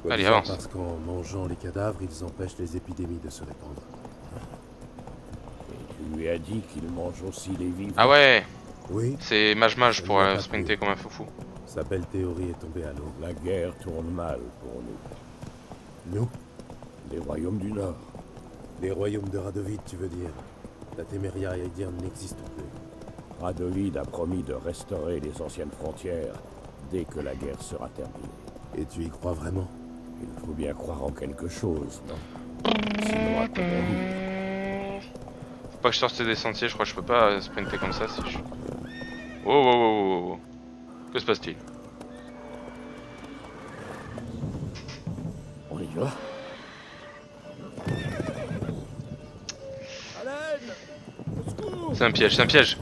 Speaker 1: Allez,
Speaker 2: Soi-disant
Speaker 1: avance.
Speaker 2: parce qu'en mangeant les cadavres, ils empêchent les épidémies de se répandre.
Speaker 4: Et tu lui as dit qu'il mange aussi les vivants.
Speaker 1: Ah ouais,
Speaker 2: Oui,
Speaker 1: c'est mage
Speaker 2: Ça
Speaker 1: pour
Speaker 2: lui a pas
Speaker 1: sprinter
Speaker 2: plu.
Speaker 1: comme un foufou.
Speaker 2: sa belle théorie est tombée à l'eau.
Speaker 4: La guerre tourne mal pour nous.
Speaker 2: Nous,
Speaker 4: Les royaumes du Nord.
Speaker 2: les royaumes de Radovid, tu veux dire. La Téméria Aedierne n'existe plus.
Speaker 4: Radovid a promis de restaurer les anciennes frontières dès que la guerre sera terminée.
Speaker 2: Et tu y crois vraiment?
Speaker 4: Il faut bien croire en quelque chose, non? Sinon, à quoi bon vivre?
Speaker 1: Faut pas que je sorte des sentiers, je crois que je peux pas sprinter comme ça si je... Oh, oh, oh, oh, oh. Que se passe-t-il?
Speaker 4: On y va?
Speaker 1: C'est un piège, c'est un piège.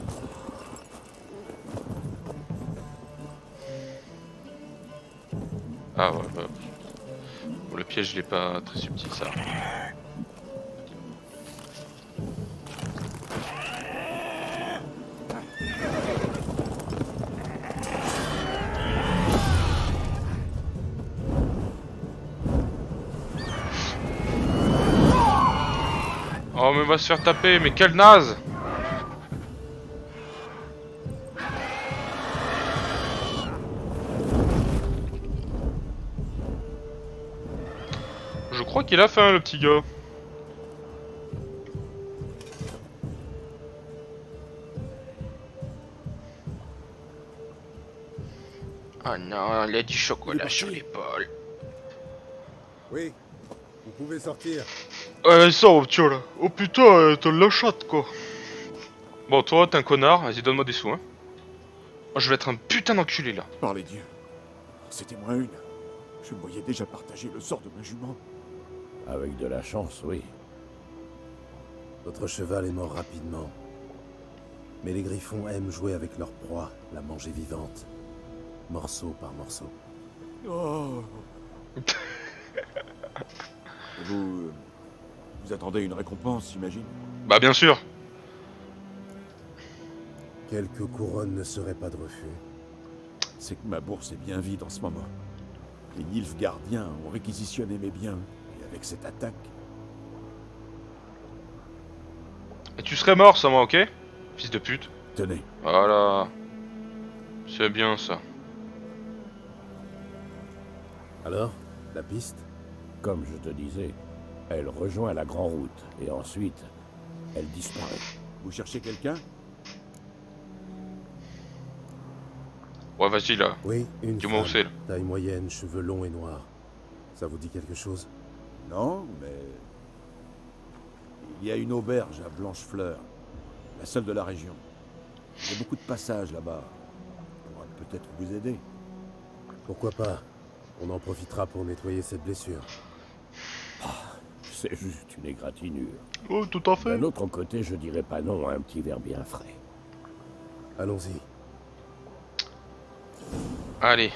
Speaker 1: Ah ouais, bah... Bon, le piège il est pas très subtil ça. Oh mais on va se faire taper, mais quel naze! Je crois qu'il a faim le petit gars. Oh non, il a du chocolat sur l'épaule.
Speaker 2: Oui, vous pouvez sortir.
Speaker 1: Ça, oh, tiens là. Oh putain, t'as la chatte quoi. Bon, toi, t'es un connard, vas-y, donne-moi des sous, hein. Oh, je vais être un putain d'enculé là.
Speaker 7: Par les dieux, c'était moi une. Je me voyais déjà partager le sort de ma jument.
Speaker 4: Avec de la chance, oui.
Speaker 2: Votre cheval est mort rapidement. Mais les griffons aiment jouer avec leur proie, la manger vivante. Morceau par morceau.
Speaker 7: Oh. Vous attendez une récompense, j'imagine?
Speaker 1: Bah, bien sûr.
Speaker 2: Quelques couronnes ne seraient pas de refus.
Speaker 7: C'est que ma bourse est bien vide en ce moment. Les Nilfgaardiens ont réquisitionné mes biens. Et avec cette attaque,
Speaker 1: Et tu serais mort sans moi, ok? Fils de pute.
Speaker 7: tenez,
Speaker 1: Voilà. C'est bien ça.
Speaker 2: Alors, la piste?
Speaker 4: Comme je te disais, elle rejoint la Grande Route et ensuite, elle disparaît.
Speaker 7: vous cherchez quelqu'un?
Speaker 1: Ouais, vas-y là.
Speaker 2: Oui, une
Speaker 1: Dis-moi où
Speaker 2: femme,
Speaker 1: c'est là.
Speaker 2: taille moyenne, cheveux longs et noirs. Ça vous dit quelque chose?
Speaker 7: Non, mais... Il y a une auberge à Blanchefleur, la seule de la région. Il y a beaucoup de passages là-bas. On pourra peut-être vous aider.
Speaker 2: Pourquoi pas? On en profitera pour nettoyer cette blessure.
Speaker 4: C'est juste une égratignure.
Speaker 1: Oh, tout à fait.
Speaker 4: D'un autre côté, je dirais pas non à un petit verre bien frais.
Speaker 2: Allons-y.
Speaker 1: Allez.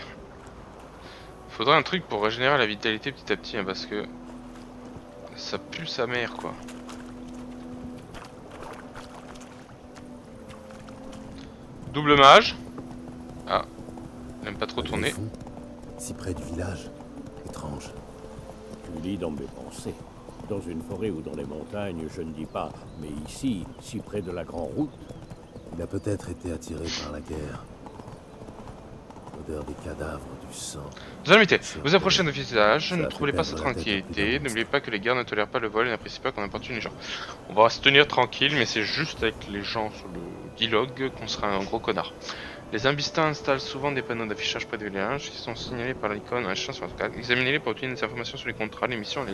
Speaker 1: Faudrait un truc pour régénérer la vitalité petit à petit, hein, parce que... Ça pue sa mère, quoi. Double mage. Ah. Il aime pas trop
Speaker 2: Au
Speaker 1: tourner.
Speaker 2: fond, si près du village. Étrange.
Speaker 4: Tu lis dans mes pensées. Dans une forêt ou dans les montagnes, je ne dis pas, mais ici, si près de la grande route,
Speaker 2: Il a peut-être été attiré par la guerre. L'odeur des cadavres, du sang.
Speaker 1: Vous invitez, vous approchez d'un village,
Speaker 2: Ça
Speaker 1: ne
Speaker 2: a
Speaker 1: troublez
Speaker 2: fait
Speaker 1: pas sa
Speaker 2: perdre la tête
Speaker 1: tranquillité,
Speaker 2: au plus d'un
Speaker 1: n'oubliez pas que les guerres ne tolèrent pas le vol et n'apprécient pas qu'on importune les gens. On va se tenir tranquille, mais c'est juste avec les gens sur le dialogue qu'on sera un gros connard. Les imbustins installent souvent des panneaux d'affichage près des villages, qui sont signalés par l'icône un chien sur la carte. Examinez-les pour obtenir des informations sur les contrats, les missions,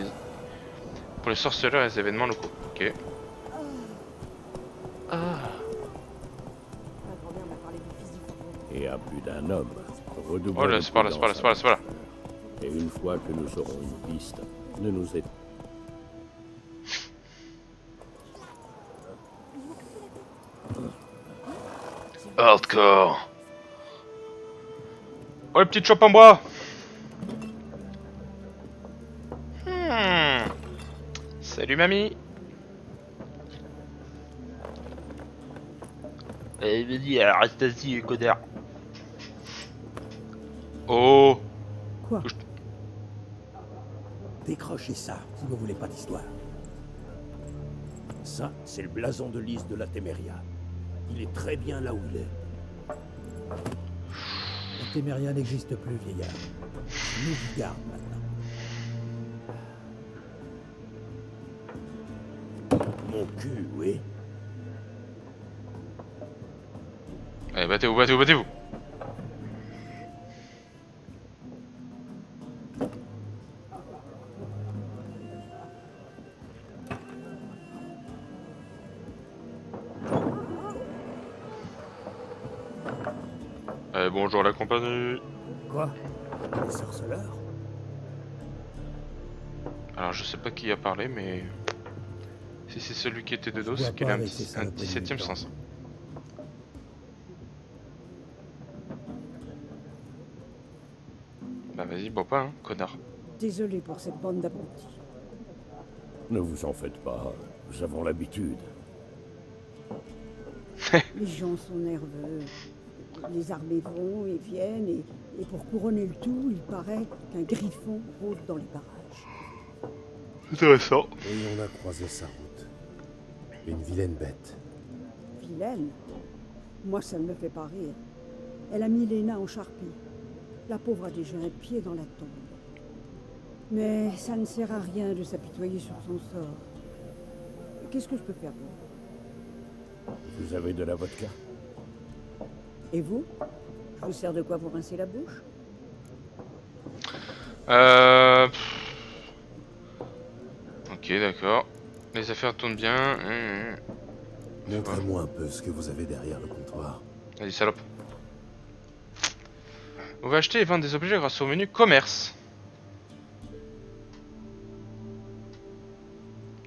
Speaker 1: pour les sorceleurs et les événements locaux. Ok. Ah.
Speaker 4: et à plus d'un homme, redoublons
Speaker 1: Oh là,
Speaker 4: de
Speaker 1: c'est par là, c'est par là, c'est par là, c'est par là.
Speaker 4: Et une fois que nous aurons une piste, ne nous aidons.
Speaker 1: Hardcore. Oh, les petites chopes en bois. Salut mamie.
Speaker 8: Allez, vas-y, alors reste assis, connard.
Speaker 1: Oh.
Speaker 9: Quoi?
Speaker 10: Décrochez ça, si vous voulez pas d'histoire. Ça, c'est le blason de Lys de la Téméria. Il est très bien là où il est.
Speaker 9: La Téméria n'existe plus, vieillard.
Speaker 10: Je nous y garde maintenant. Mon cul, oui.
Speaker 1: Allez, battez-vous, battez-vous, battez-vous. Bonjour la compagnie.
Speaker 10: Quoi? Les sorceleurs?
Speaker 1: Alors je sais pas qui a parlé, mais si c'est celui qui était de dos,
Speaker 9: Je vois
Speaker 1: c'est qu'il
Speaker 9: pas
Speaker 1: a un,
Speaker 9: avec ces
Speaker 1: un
Speaker 9: saloperies
Speaker 1: 17ème
Speaker 9: militants.
Speaker 1: sens. Bah vas-y, bois pas, hein, connard.
Speaker 9: Désolé pour cette bande d'abrutis.
Speaker 4: Ne vous en faites pas, nous avons l'habitude.
Speaker 9: Les gens sont nerveux. Les armées vont et viennent, et pour couronner le tout, il paraît qu'un griffon rôde dans les parages.
Speaker 1: Intéressant.
Speaker 2: Et on a croisé sa route. Une vilaine bête.
Speaker 9: Vilaine? Moi, ça ne me fait pas rire. Elle a mis Léna en charpie. La pauvre a déjà un pied dans la tombe. Mais ça ne sert à rien de s'apitoyer sur son sort. Qu'est-ce que je peux faire pour vous?
Speaker 4: Vous avez de la vodka?
Speaker 9: Et vous? Je vous sers de quoi vous rincer la bouche?
Speaker 1: Ok, d'accord. Les affaires tournent bien.
Speaker 2: Montrez-moi un peu ce que vous avez derrière le comptoir.
Speaker 1: Vas-y, salope. Vous pouvez acheter et vendre des objets grâce au menu commerce.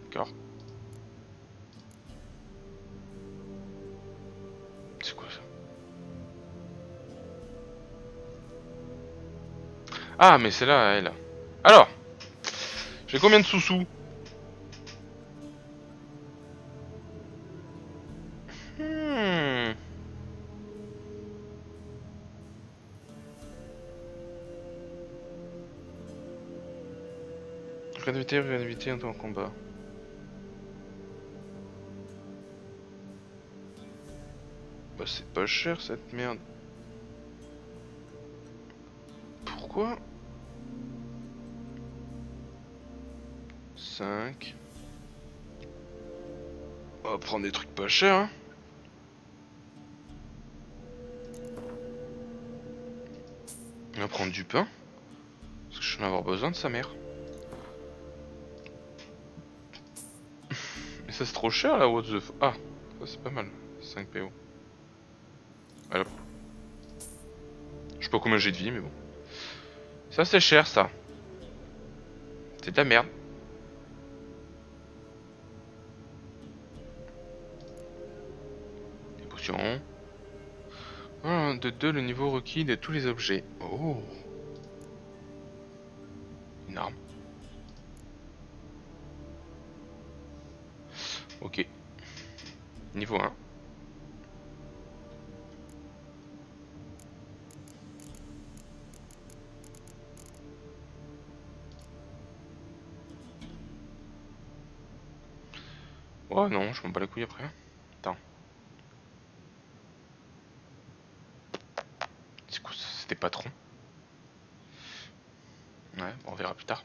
Speaker 1: D'accord. C'est quoi ça? Ah, mais c'est là, elle. Alors, j'ai combien de sous-sous? Rien d'éviter en combat. Bah c'est pas cher cette merde. Pourquoi 5. On va prendre des trucs pas chers hein. On va prendre du pain. Parce que je vais en avoir besoin de sa mère. Mais ça c'est trop cher là, what the f... Ah, ça c'est pas mal. 5 PO. Allez hop. Je sais pas combien j'ai de vie mais bon. Ça c'est cher ça. C'est de la merde. Des potions. De 2 le niveau requis de tous les objets. Oh. Une arme. Ok. Niveau 1. Oh non, je m'en bats les couilles après. Attends. C'est quoi ça? C'était patron. Ouais, bon, on verra plus tard.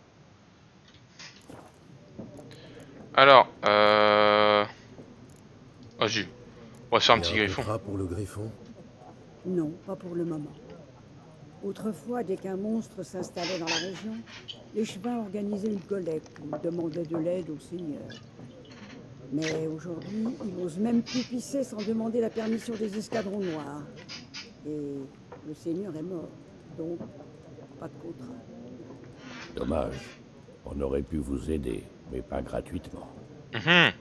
Speaker 1: Alors, vas-y. On va se faire un petit griffon.
Speaker 2: contrat pour le griffon?
Speaker 9: Non, pas pour le moment. Autrefois, dès qu'un monstre s'installait dans la région, les chevins organisaient une collecte ou demandaient de l'aide au seigneur. Mais aujourd'hui, ils n'osent même plus pisser sans demander la permission des escadrons noirs. Et le seigneur est mort, donc pas de contrat.
Speaker 4: Dommage. On aurait pu vous aider, mais pas gratuitement.
Speaker 1: Mhm.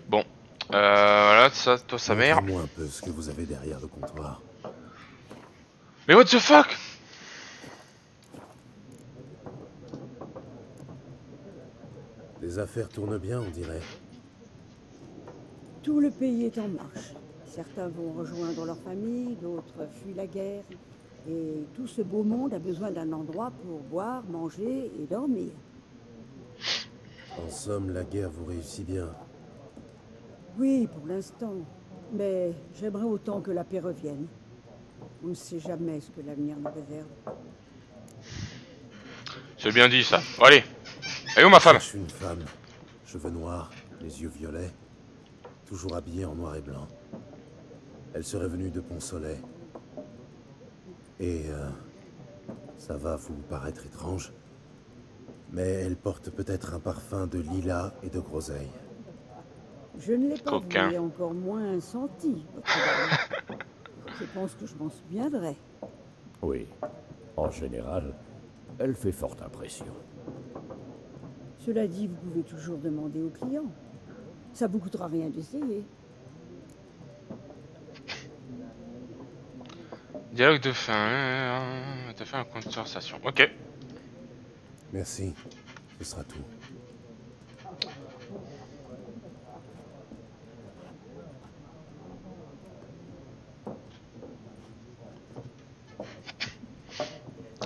Speaker 1: Bon, voilà, ça, toi, sa mère.
Speaker 2: Montrez-moi un peu ce que vous avez derrière le comptoir.
Speaker 1: Mais what the fuck?
Speaker 2: Les affaires tournent bien, on dirait.
Speaker 9: Tout le pays est en marche. Certains vont rejoindre leur famille, d'autres fuient la guerre. Et tout ce beau monde a besoin d'un endroit pour boire, manger et dormir.
Speaker 2: En somme, la guerre vous réussit bien.
Speaker 9: Oui, pour l'instant. Mais j'aimerais autant que la paix revienne. On ne sait jamais ce que l'avenir nous réserve.
Speaker 1: C'est bien dit ça. Bon, allez. Et où ma femme?
Speaker 2: Je suis une femme. Cheveux noirs, les yeux violets. Toujours habillée en noir et blanc. Elle serait venue de Pont-Soleil. Et ça va vous paraître étrange, mais elle porte peut-être un parfum de lilas et de groseille.
Speaker 9: Je ne l'ai pas
Speaker 1: Coquin.
Speaker 9: vu et encore moins senti, votre dame. Je pense que je m'en souviendrai.
Speaker 4: Oui. En général, elle fait forte impression.
Speaker 9: Cela dit, vous pouvez toujours demander aux clients. Ça vous coûtera rien d'essayer.
Speaker 1: Dialogue de fin. T'as fait une conversation. Ok.
Speaker 2: Merci, ce sera tout.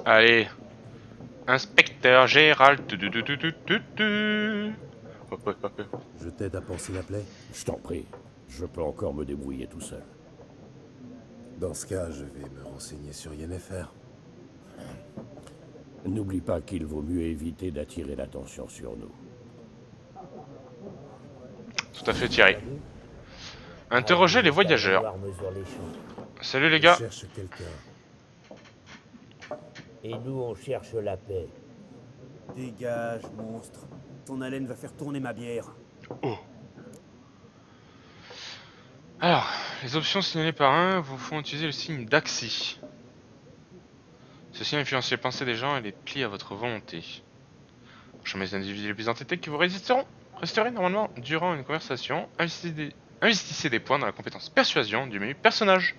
Speaker 1: Allez. Inspecteur Gérald. Hop, hop, hop.
Speaker 2: Je t'aide à panser la plaie?
Speaker 4: Je t'en prie. Je peux encore me débrouiller tout seul.
Speaker 2: Dans ce cas, je vais me renseigner sur Yennefer.
Speaker 4: N'oublie pas qu'il vaut mieux éviter d'attirer l'attention sur nous.
Speaker 1: Tout à fait, Thierry. Interrogez les voyageurs. Salut les
Speaker 2: Je
Speaker 1: gars.
Speaker 2: cherche quelqu'un.
Speaker 10: Et nous, on cherche la paix.
Speaker 11: Dégage, monstre. Ton haleine va faire tourner ma bière.
Speaker 1: Oh. Alors, les options signalées par un vous font utiliser le signe d'Axi. Ce signe influence les pensées des gens et les plie à votre volonté. Chemin les individus les plus entêtés qui vous resterez normalement durant une conversation. Investissez des points dans la compétence persuasion du menu personnage.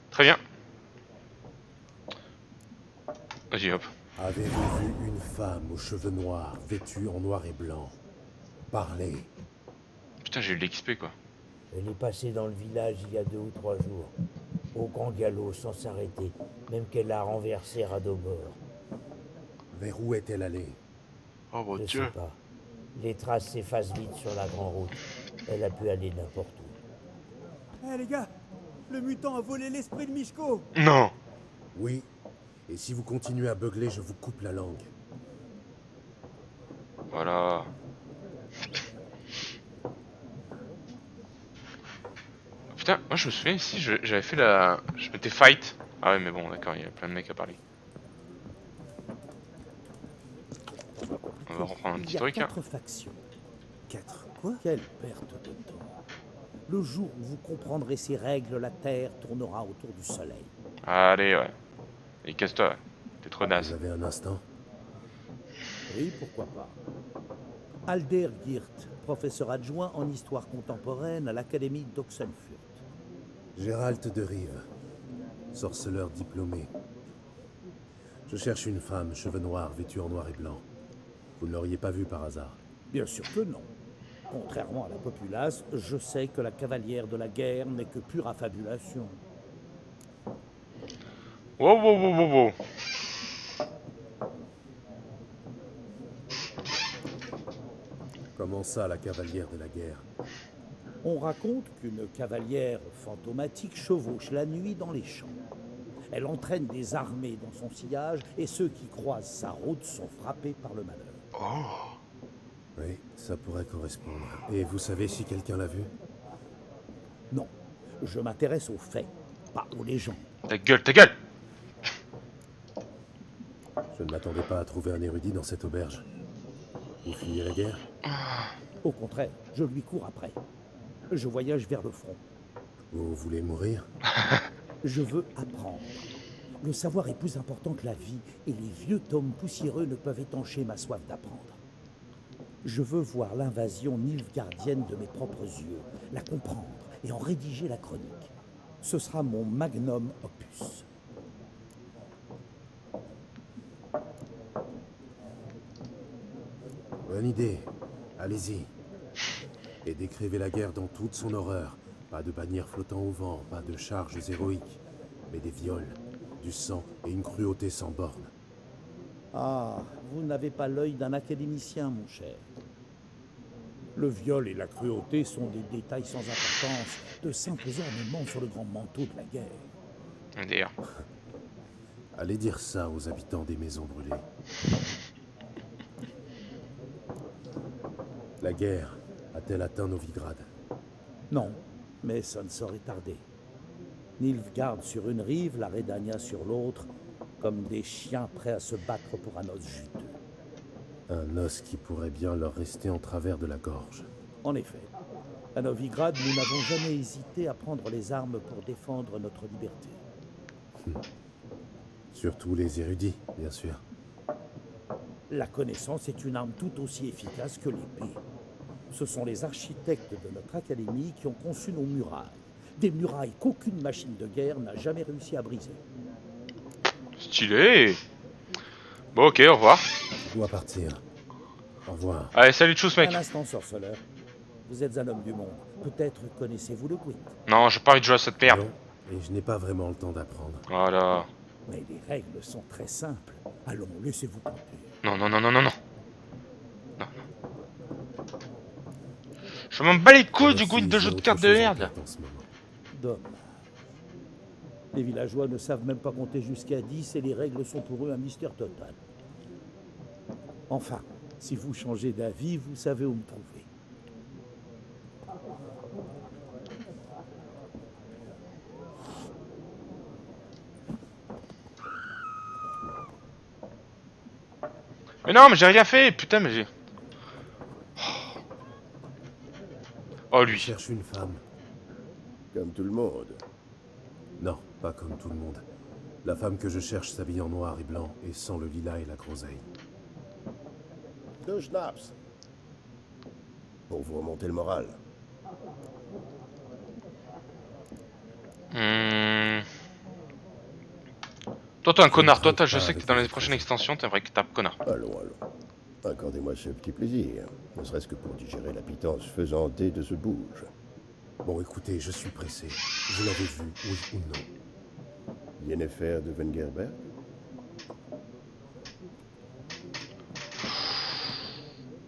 Speaker 1: Très bien. Vas-y, hop.
Speaker 2: Avez-vous vu une femme aux cheveux noirs, vêtue en noir et blanc? Parlez.
Speaker 1: Putain, j'ai eu de l'XP quoi.
Speaker 10: Elle est passée dans le village il y a 2 ou 3 jours. Au grand galop, sans s'arrêter. Même qu'elle a renversé Radobor.
Speaker 2: Vers où est-elle allée?
Speaker 1: Oh mon
Speaker 10: Je
Speaker 1: dieu.
Speaker 10: sais pas. Les traces s'effacent vite sur la grande route. Elle a pu aller n'importe où.
Speaker 11: Eh les gars, le mutant a volé l'esprit de Mishko.
Speaker 1: Non.
Speaker 2: Oui. Et si vous continuez à beugler, je vous coupe la langue.
Speaker 1: Voilà. Putain, moi je me souviens ici, j'avais fait la... Je m'étais fight. Ah ouais mais bon d'accord, il y a plein de mecs à parler. On va reprendre un petit truc.
Speaker 10: Il y a 4 factions.
Speaker 11: 4. Quoi?
Speaker 10: Quelle perte de temps. Le jour où vous comprendrez ces règles, la Terre tournera autour du Soleil.
Speaker 1: Allez ouais. Et casse-toi, ouais. T'es trop
Speaker 2: Vous
Speaker 1: naze.
Speaker 2: avez un instant?
Speaker 10: Oui, pourquoi pas. Alder Geert, professeur adjoint en histoire contemporaine à l'Académie d'Oxenfurt.
Speaker 2: Gérald de Rive, sorceleur diplômé. Je cherche une femme, cheveux noirs, vêtue en noir et blanc. Vous ne l'auriez pas vue par hasard?
Speaker 10: Bien sûr que non. Contrairement à la populace, je sais que la cavalière de la guerre n'est que pure affabulation.
Speaker 1: Wow, wow, wow, wow, wow.
Speaker 2: Comment ça, la cavalière de la guerre?
Speaker 10: On raconte qu'une cavalière fantomatique chevauche la nuit dans les champs. Elle entraîne des armées dans son sillage et ceux qui croisent sa route sont frappés par le malheur.
Speaker 1: Oh.
Speaker 2: Oui, ça pourrait correspondre. Et vous savez si quelqu'un l'a vu?
Speaker 10: Non, je m'intéresse aux faits, pas aux légendes.
Speaker 1: Ta gueule, ta gueule!
Speaker 2: Je ne m'attendais pas à trouver un érudit dans cette auberge. Vous fuyez la guerre?
Speaker 10: Au contraire, je lui cours après. Je voyage vers le front.
Speaker 2: Vous voulez mourir?
Speaker 10: Je veux apprendre. Le savoir est plus important que la vie, et les vieux tomes poussiéreux ne peuvent étancher ma soif d'apprendre. Je veux voir l'invasion nilfgaardienne de mes propres yeux, la comprendre et en rédiger la chronique. Ce sera mon magnum opus.
Speaker 2: Bonne idée. Allez-y. Et décrivez la guerre dans toute son horreur. Pas de bannières flottant au vent, pas de charges héroïques, mais des viols, du sang et une cruauté sans borne.
Speaker 10: Ah, vous n'avez pas l'œil d'un académicien, mon cher. Le viol et la cruauté sont des détails sans importance, de simples ornements sur le grand manteau de la guerre.
Speaker 1: D'ailleurs.
Speaker 2: Allez dire ça aux habitants des maisons brûlées. La guerre a-t-elle atteint Novigrad?
Speaker 10: Non, mais ça ne saurait tarder. Nilfgaard sur une rive, la Redania sur l'autre, comme des chiens prêts à se battre pour un os juteux.
Speaker 2: Un os qui pourrait bien leur rester en travers de la gorge.
Speaker 10: En effet, à Novigrad, nous n'avons jamais hésité à prendre les armes pour défendre notre liberté.
Speaker 2: Surtout les érudits, bien sûr.
Speaker 10: La connaissance est une arme tout aussi efficace que l'épée. Ce sont les architectes de notre académie qui ont conçu nos murailles. Des murailles qu'aucune machine de guerre n'a jamais réussi à briser.
Speaker 1: Stylé. Bon, ok, au revoir.
Speaker 2: Je dois partir. Au revoir.
Speaker 1: Allez, salut tchuss, mec.
Speaker 10: Un instant, sorceleur. Vous êtes un homme du monde. Peut-être connaissez-vous le Gwent.
Speaker 1: Non, j'ai pas envie de jouer à cette merde.
Speaker 2: Non, et je n'ai pas vraiment le temps d'apprendre.
Speaker 1: Voilà.
Speaker 10: Mais les règles sont très simples. Allons, laissez-vous tenter.
Speaker 1: Non, non, non, non, non, non. Non. Je m'en bats les couilles du Gwent de jeu de cartes de merde.
Speaker 10: Dommage. Les villageois ne savent même pas compter jusqu'à 10 et les règles sont pour eux un mystère total. Enfin, si vous changez d'avis, vous savez où me trouver.
Speaker 1: Mais non, mais j'ai rien fait, putain, mais j'ai... Oh, lui.
Speaker 2: Je cherche une femme.
Speaker 7: Comme tout le monde.
Speaker 2: Non, pas comme tout le monde. La femme que je cherche s'habille en noir et blanc et sans le lilas et la groseille.
Speaker 7: 2 schnapps. Pour vous remonter le moral.
Speaker 1: Toi, t'es un connard. Toi, je sais que dans les prochaines extensions, t'es un vrai tape connard.
Speaker 7: Allons, allons. Accordez-moi ce petit plaisir. Ne serait-ce que pour digérer la pitance faisandée de ce bouge.
Speaker 2: Bon, écoutez, je suis pressé. Vous l'avez vu, oui ou non?
Speaker 7: Yennefer de Wengerberg?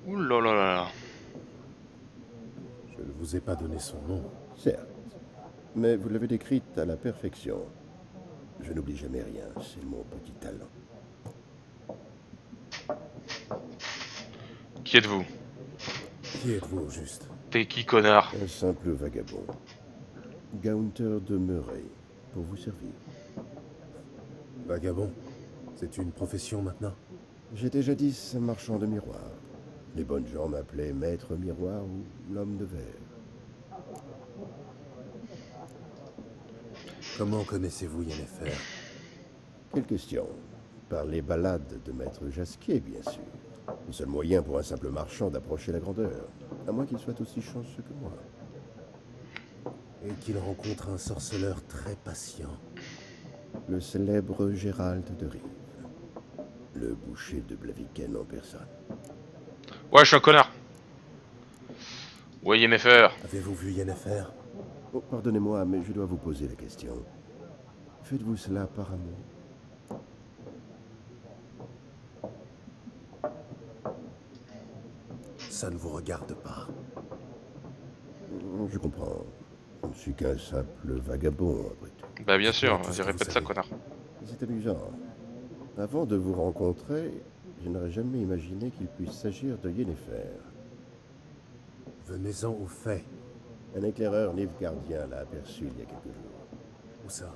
Speaker 1: Ouh là là là là.
Speaker 2: Je ne vous ai pas donné son nom.
Speaker 7: Certes. Mais vous l'avez décrite à la perfection. Je n'oublie jamais rien, c'est mon petit talent.
Speaker 1: Qui êtes-vous?
Speaker 2: Qui êtes-vous, au juste?
Speaker 1: T'es qui, connard?
Speaker 7: Un simple vagabond. Gaunter de Murray, pour vous servir.
Speaker 2: Vagabond? C'est une profession maintenant?
Speaker 7: J'étais jadis un marchand de miroirs. Les bonnes gens m'appelaient Maître Miroir ou l'homme de verre.
Speaker 2: Comment connaissez-vous Yennefer?
Speaker 7: Quelle question? Par les ballades de Maître Jasquier, bien sûr. Le seul moyen pour un simple marchand d'approcher la grandeur, à moins qu'il soit aussi chanceux que moi.
Speaker 2: Et qu'il rencontre un sorceleur très patient.
Speaker 7: Le célèbre Gérald de Rive. Le boucher de Blaviken en personne.
Speaker 1: Ouais, je suis un connard. Ouais, Yennefer.
Speaker 2: Avez-vous vu Yennefer?
Speaker 7: Oh, pardonnez-moi, mais je dois vous poser la question. Faites-vous cela par amour?
Speaker 2: ça ne vous regarde pas.
Speaker 7: Je comprends. Je ne suis qu'un simple vagabond, après tout.
Speaker 1: Bah bien sûr,
Speaker 2: tout ce
Speaker 1: je
Speaker 2: que
Speaker 1: répète
Speaker 2: vous
Speaker 1: ça,
Speaker 2: savez.
Speaker 1: connard.
Speaker 7: C'est amusant. Avant de vous rencontrer, je n'aurais jamais imaginé qu'il puisse s'agir de Yennefer.
Speaker 2: Venez-en aux faits.
Speaker 7: Un éclaireur nilfgaardien l'a aperçue il y a quelques jours.
Speaker 2: Où ça?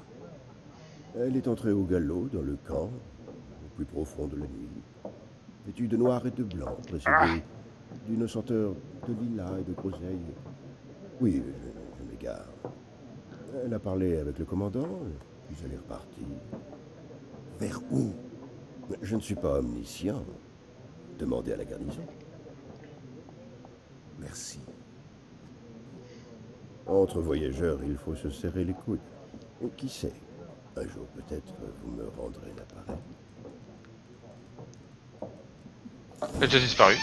Speaker 7: Elle est entrée au galop dans le camp, au plus profond de la nuit, vêtue de noir et de blanc, précédée d'une senteur de lilas et de groseille. Oui, je m'égare. Elle a parlé avec le commandant, puis elle est repartie.
Speaker 2: Vers où?
Speaker 7: Je ne suis pas omniscient. Demandez à la garnison.
Speaker 2: Merci.
Speaker 7: Entre voyageurs, il faut se serrer les coudes. Et qui sait, un jour peut-être vous me rendrez l'appareil.
Speaker 1: Elle a déjà disparu.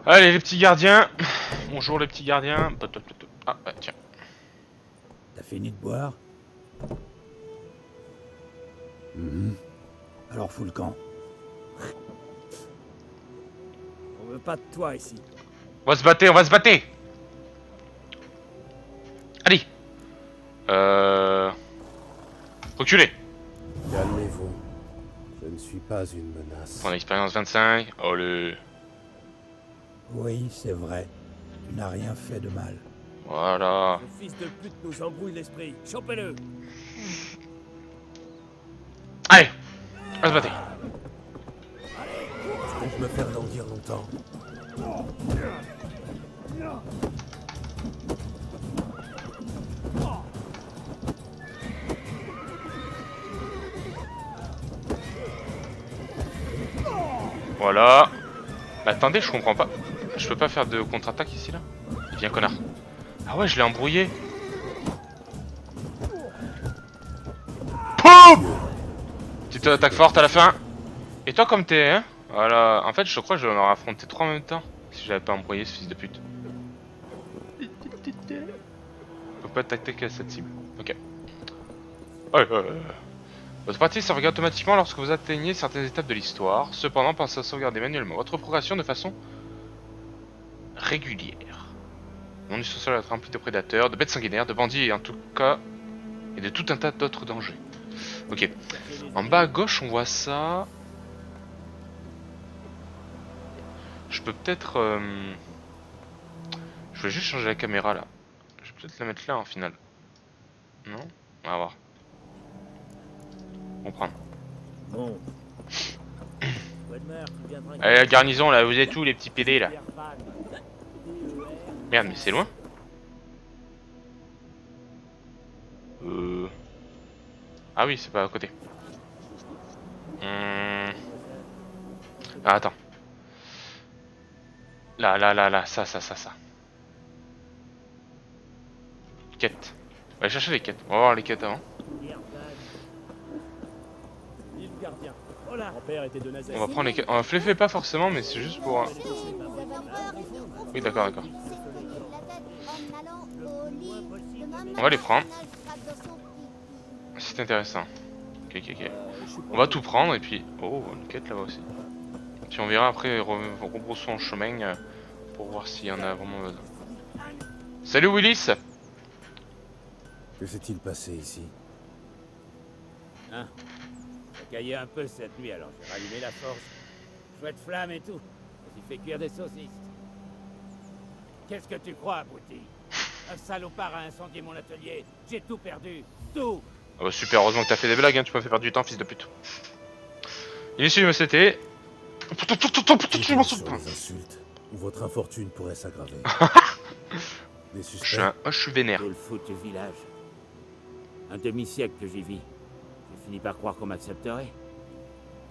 Speaker 1: Allez les petits gardiens. Bonjour les petits gardiens. Ah ouais, tiens.
Speaker 10: T'as fini de boire? Alors fous le camp.
Speaker 11: On veut pas de toi ici.
Speaker 1: On va se battre, on va se battre. Allez. Reculez.
Speaker 2: Calmez-vous. Je ne suis pas une menace.
Speaker 1: Prends l'expérience 25. Allez.
Speaker 10: Oui, c'est vrai. Tu n'as rien fait de mal.
Speaker 1: Voilà.
Speaker 11: Le fils de pute nous embrouille l'esprit. Chopez-le.
Speaker 1: Allez. On va se battre.
Speaker 2: Je me faire languir longtemps.
Speaker 1: Voilà. Bah, attendez, je comprends pas. Je peux pas faire de contre-attaque ici là? Viens connard. Ah ouais, je l'ai embrouillé. Poum! Petite attaque forte à la fin. Et toi comme t'es, hein? Voilà. En fait, je crois que je vais en avoir affronté 3 en même temps. Si j'avais pas embrouillé ce fils de pute. Faut pas attaquer à cette cible. Ok. Ouais. Votre partie sauvegarde automatiquement lorsque vous atteignez certaines étapes de l'histoire. Cependant, pensez à sauvegarder manuellement votre progression de façon régulière. Le monde du sous-sol va être rempli de prédateurs, de bêtes sanguinaires, de bandits et en tout cas et de tout un tas d'autres dangers. Ok. En bas à gauche, on voit ça. Je peux peut-être. Je vais juste changer la caméra là. Je vais peut-être la mettre là en final. Non? On va voir. On prend.
Speaker 11: Bon.
Speaker 1: Allez, la garnison là, vous êtes où les petits PD là? Merde, mais c'est loin. Ah oui, c'est pas à côté. Ah, attends. Là, ça. Quête. On va aller chercher les quêtes. On va voir les quêtes avant. On va prendre les quêtes. On les fait pas forcément, mais c'est juste pour. Oui, d'accord. On va les prendre. C'est intéressant. Ok. On va tout prendre et puis. Oh, une quête là-bas aussi. Puis on verra après, rebroussons le chemin pour voir s'il y en a vraiment besoin. Salut Willis!
Speaker 2: Que s'est-il passé ici?
Speaker 11: Hein? J'ai caillé un peu cette nuit, alors j'ai rallumé la forge. Chouette flamme et tout. J'ai fait cuire des saucisses. Qu'est-ce que tu crois, abruti? Un salopard a incendié mon atelier. J'ai tout perdu. Tout!
Speaker 1: Ah bah super, heureusement que t'as fait des blagues, hein, tu m'as fait perdre du temps, fils de pute. Inutile de me citer.
Speaker 2: Sur les insultes, ou votre infortune pourrait s'aggraver. Des suspects.
Speaker 1: Je suis vénère.
Speaker 11: Quel foutu village. Un demi-siècle que j'y vis. J'ai fini par croire qu'on m'accepterait.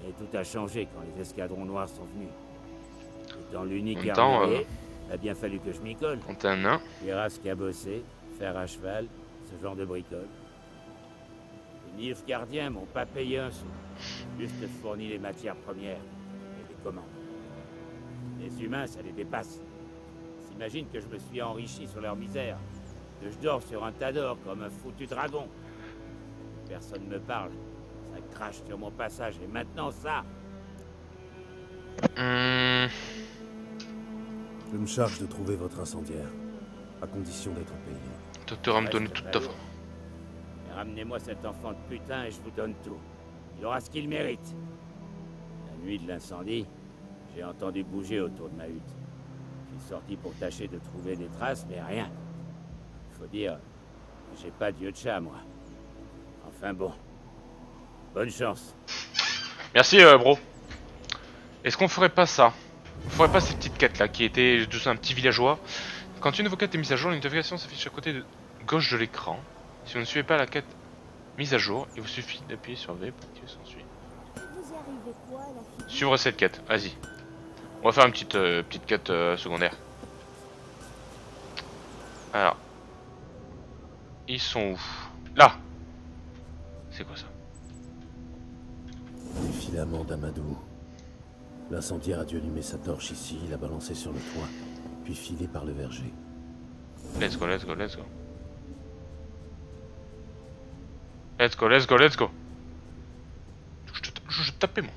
Speaker 11: Et tout a changé quand les escadrons noirs sont venus. Étant l'unique armurier, il a bien fallu que je m'y colle.
Speaker 1: On t'a un nain.
Speaker 11: Cuirasse à bosser, fer à cheval, ce genre de bricole. Les nilfgaardiens m'ont pas payé un sou. Juste fourni les matières premières et les commandes. Les humains, ça les dépasse. Ils s'imaginent que je me suis enrichi sur leur misère. Que je dors sur un tas d'or comme un foutu dragon. Personne me parle. Ça crache sur mon passage et maintenant ça.
Speaker 2: Je me charge de trouver votre incendiaire, à condition d'être payé.
Speaker 1: Docteur va me donner toute ta fin.
Speaker 11: Ramenez-moi cet enfant de putain et je vous donne tout. Il aura ce qu'il mérite. La nuit de l'incendie, j'ai entendu bouger autour de ma hutte. Je suis sorti pour tâcher de trouver des traces, mais rien. Faut dire, que j'ai pas d'yeux de chat, moi. Enfin bon. Bonne chance.
Speaker 1: Merci, bro. Est-ce qu'on ferait pas ça? On ferait pas ces petites quêtes là, qui étaient juste un petit villageois. Quand une de vos quêtes est mise à jour, une notification s'affiche à côté de gauche de l'écran. Si vous ne suivez pas la quête mise à jour, il vous suffit d'appuyer sur V pour activer son suivi. Suivre cette quête, vas-y. On va faire une petite quête secondaire. Alors. Ils sont où? Là. C'est quoi ça?
Speaker 2: Les filaments d'Amadou. L'incendiaire a dû allumer sa torche ici, la balancer sur le toit, puis filer par le verger.
Speaker 1: Let's go, let's go, let's go. Let's go, let's go, let's go. Je tapais moi.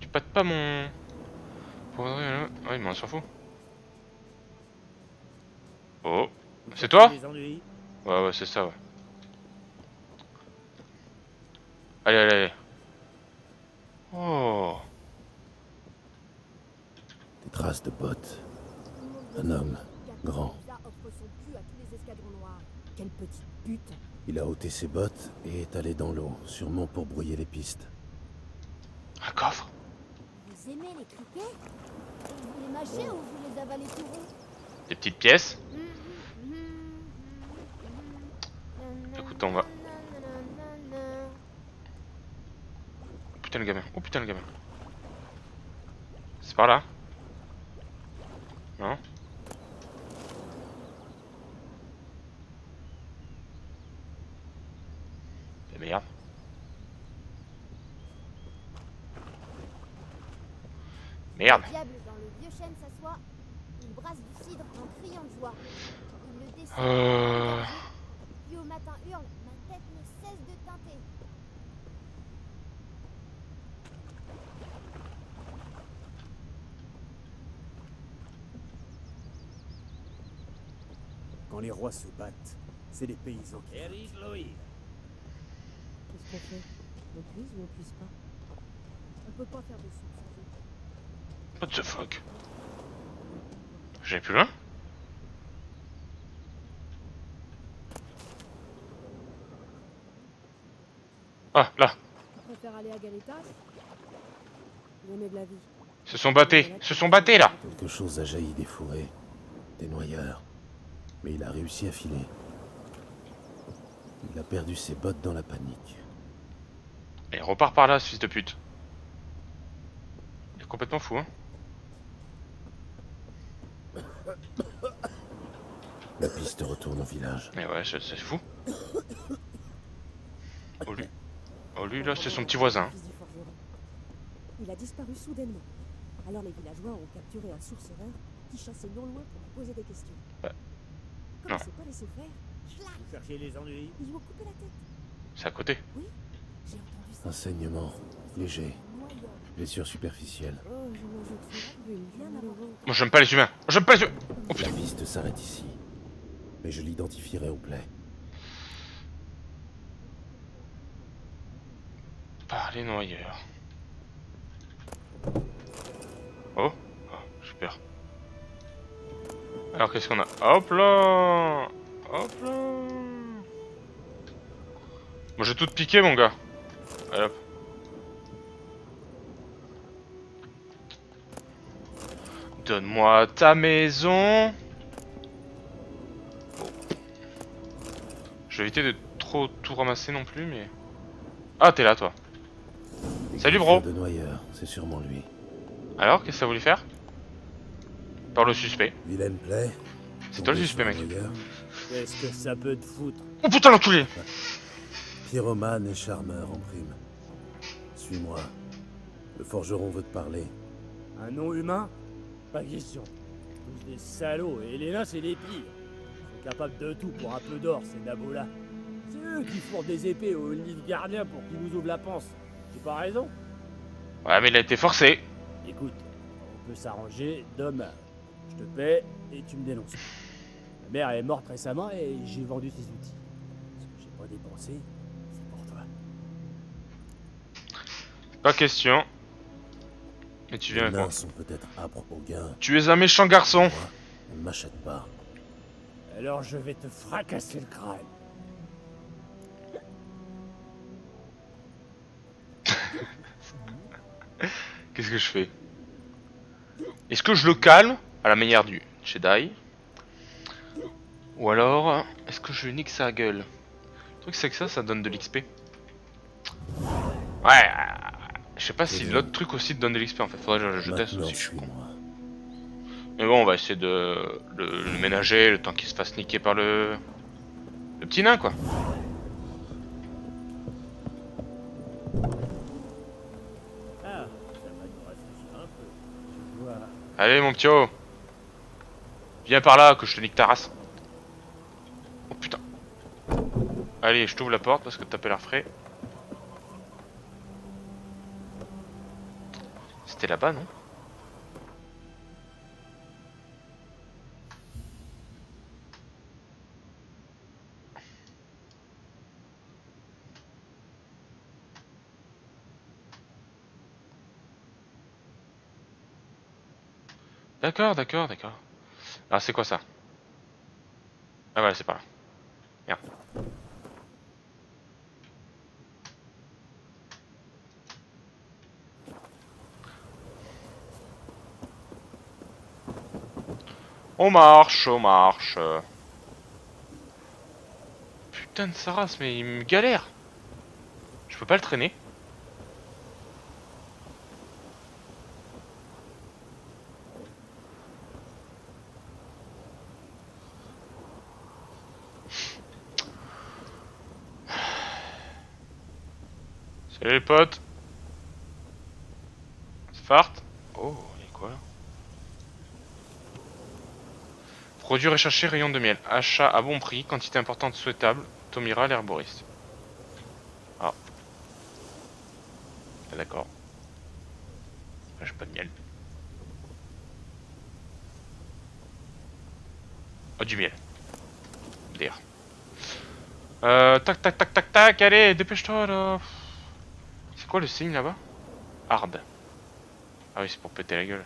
Speaker 1: Tu pètes pas mon... Oui, mais on s'en fout. Oh. C'est toi? Ouais, c'est ça, ouais. Allez, allez, allez. Oh.
Speaker 2: Des traces de bottes. Un homme, grand.
Speaker 5: Quelle petite pute.
Speaker 2: Il a ôté ses bottes et est allé dans l'eau, sûrement pour brouiller les pistes.
Speaker 1: Un coffre?
Speaker 5: Vous aimez les criquets? Vous les mâchez ou vous les avalez tout rond?
Speaker 1: Des petites pièces? Écoute, on va... Oh putain le gamin, oh putain le gamin. C'est par là? Non? Merde. Merde.
Speaker 5: Le diable dans le vieux chêne s'assoit. Il brasse du cidre en criant de joie. Il le dessine. Puis au matin hurle, ma tête ne cesse de teinter.
Speaker 6: Quand les rois se battent, c'est les paysans qui...
Speaker 3: Qu'est-ce qu'on fait? On puise ou on puise pas?
Speaker 5: On peut pas faire de soupe sans eau.
Speaker 1: What the fuck? J'ai plus loin? Ah, là.
Speaker 5: Tu préfères aller à Galitas? Donner de la vie.
Speaker 1: Se sont battés là.
Speaker 2: Quelque chose a jailli des fourrés, des noyeurs. Mais il a réussi à filer. Il a perdu ses bottes dans la panique.
Speaker 1: Et repart par là, ce fils de pute. Il est complètement fou, hein.
Speaker 2: La piste retourne au village.
Speaker 1: Mais ouais, c'est fou. Oh lui là, c'est son petit voisin.
Speaker 12: Il a disparu soudainement. Alors les villageois ont capturé un sourcereur qui chassait non loin pour lui poser des questions.
Speaker 1: Ouais.
Speaker 12: Comme
Speaker 1: Non.
Speaker 12: il s'est pas laissé faire,
Speaker 11: Vous cherchez les ennuis?
Speaker 12: ils lui ont coupé la tête.
Speaker 1: C'est à côté.
Speaker 12: Oui, j'ai entendu ça.
Speaker 2: Un saignement léger, blessure superficielle.
Speaker 12: Oh, je mange trop, une bien malheureux.
Speaker 1: Moi j'aime pas les humains. J'aime pas les humains. Oh
Speaker 2: La
Speaker 1: putain.
Speaker 2: piste s'arrête ici. Mais je l'identifierai au plaies.
Speaker 1: Par les noyeurs. Oh, j'ai peur. Alors qu'est-ce qu'on a? Hop là. Hop là. Moi j'ai tout piqué mon gars. Allez hop. Donne-moi ta maison. Bon. Je vais éviter de trop tout ramasser non plus mais... Ah t'es là toi. Salut bro.
Speaker 2: De noyeur, c'est sûrement lui.
Speaker 1: Alors qu'est-ce que ça voulait faire? Par le suspect.
Speaker 2: Vilaine plaie.
Speaker 1: C'est toi le suspect mec.
Speaker 6: Qu'est-ce que ça peut te foutre?
Speaker 1: Oh putain l'enculé.
Speaker 2: Pyromane et charmeur en prime. Suis-moi. Le forgeron veut te parler.
Speaker 6: Un nom humain? Pas question. Tous des salauds, et les nains c'est les pires. Ils sont capables de tout pour un peu d'or, ces nabos-là. C'est eux qui fourrent des épées aux Nilfgaardiens pour qu'ils nous ouvrent la panse. J'ai pas raison?
Speaker 1: Ouais mais il a été forcé.
Speaker 6: Écoute, on peut s'arranger demain. Je te paie et tu me dénonces. Ma mère est morte récemment et j'ai vendu ses outils. Ce que j'ai pas dépensé, c'est pour toi.
Speaker 1: Pas question. Mais tu viens
Speaker 2: Les
Speaker 1: avec moi.
Speaker 2: nains sont peut-être âpres au gain.
Speaker 1: Tu es un méchant garçon.
Speaker 2: Moi, ne m'achète pas.
Speaker 6: Alors je vais te fracasser le crâne.
Speaker 1: Qu'est-ce que je fais? Est-ce que je le calme à la manière du Jedi? Ou alors, est-ce que je nique sa gueule? Le truc c'est que ça donne de l'XP. Ouais, je sais pas si l'autre truc aussi te donne de l'XP en fait. Faudrait que je teste aussi, je suis con. Mais bon, on va essayer de le ménager le temps qu'il se fasse niquer par le petit nain quoi.
Speaker 6: Ah, ça va nous rafraîchir un peu. Je vois.
Speaker 1: Allez mon petit haut. Viens par là que je te nique ta race. Oh putain. Allez, je t'ouvre la porte parce que t'as pas l'air frais. C'était là-bas, non? D'accord, d'accord, d'accord. Ah, c'est quoi ça? Ah voilà, c'est pas là. Merde. On marche, on marche. Putain de sa race, mais il me galère. Je peux pas le traîner. Salut les potes. Fart. Oh, il y a quoi là? Produit recherché, rayon de miel. Achat à bon prix, quantité importante souhaitable. Tomira, l'herboriste. Ah. Ah, d'accord. Ah, j'ai pas de miel. Oh, du miel. D'air. Tac, tac, tac, tac, tac, allez, dépêche-toi là. C'est quoi le signe là-bas? Hard. Ah oui, c'est pour péter la gueule.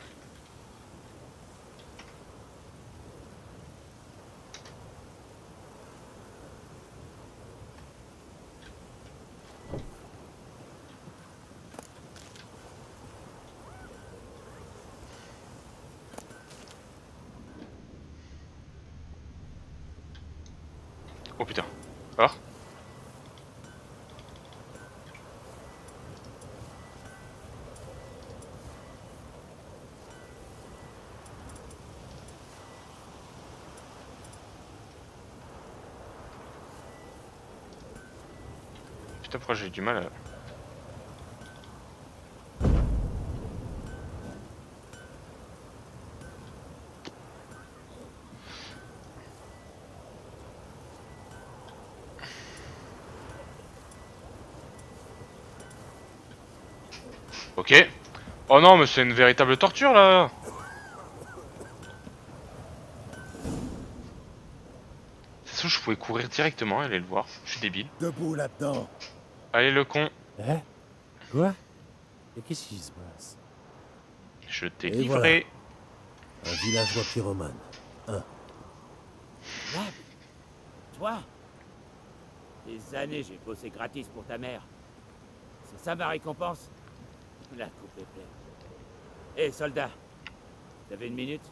Speaker 1: Oh putain. Ah. Putain, pourquoi j'ai du mal à... Ok. Oh non, mais c'est une véritable torture là. C'est sûr, je pouvais courir directement et aller le voir. Je suis débile.
Speaker 2: Debout là-dedans.
Speaker 1: Allez le con.
Speaker 6: Hein? Quoi? Et qu'est-ce qui se passe?
Speaker 1: Je t'ai
Speaker 2: Et
Speaker 1: livré.
Speaker 2: Un villageois pyromane.
Speaker 11: Là, toi? Des années j'ai bossé gratis pour ta mère. C'est ça ma récompense? La coupe est pleine. Hé, soldat, t'avais une minute?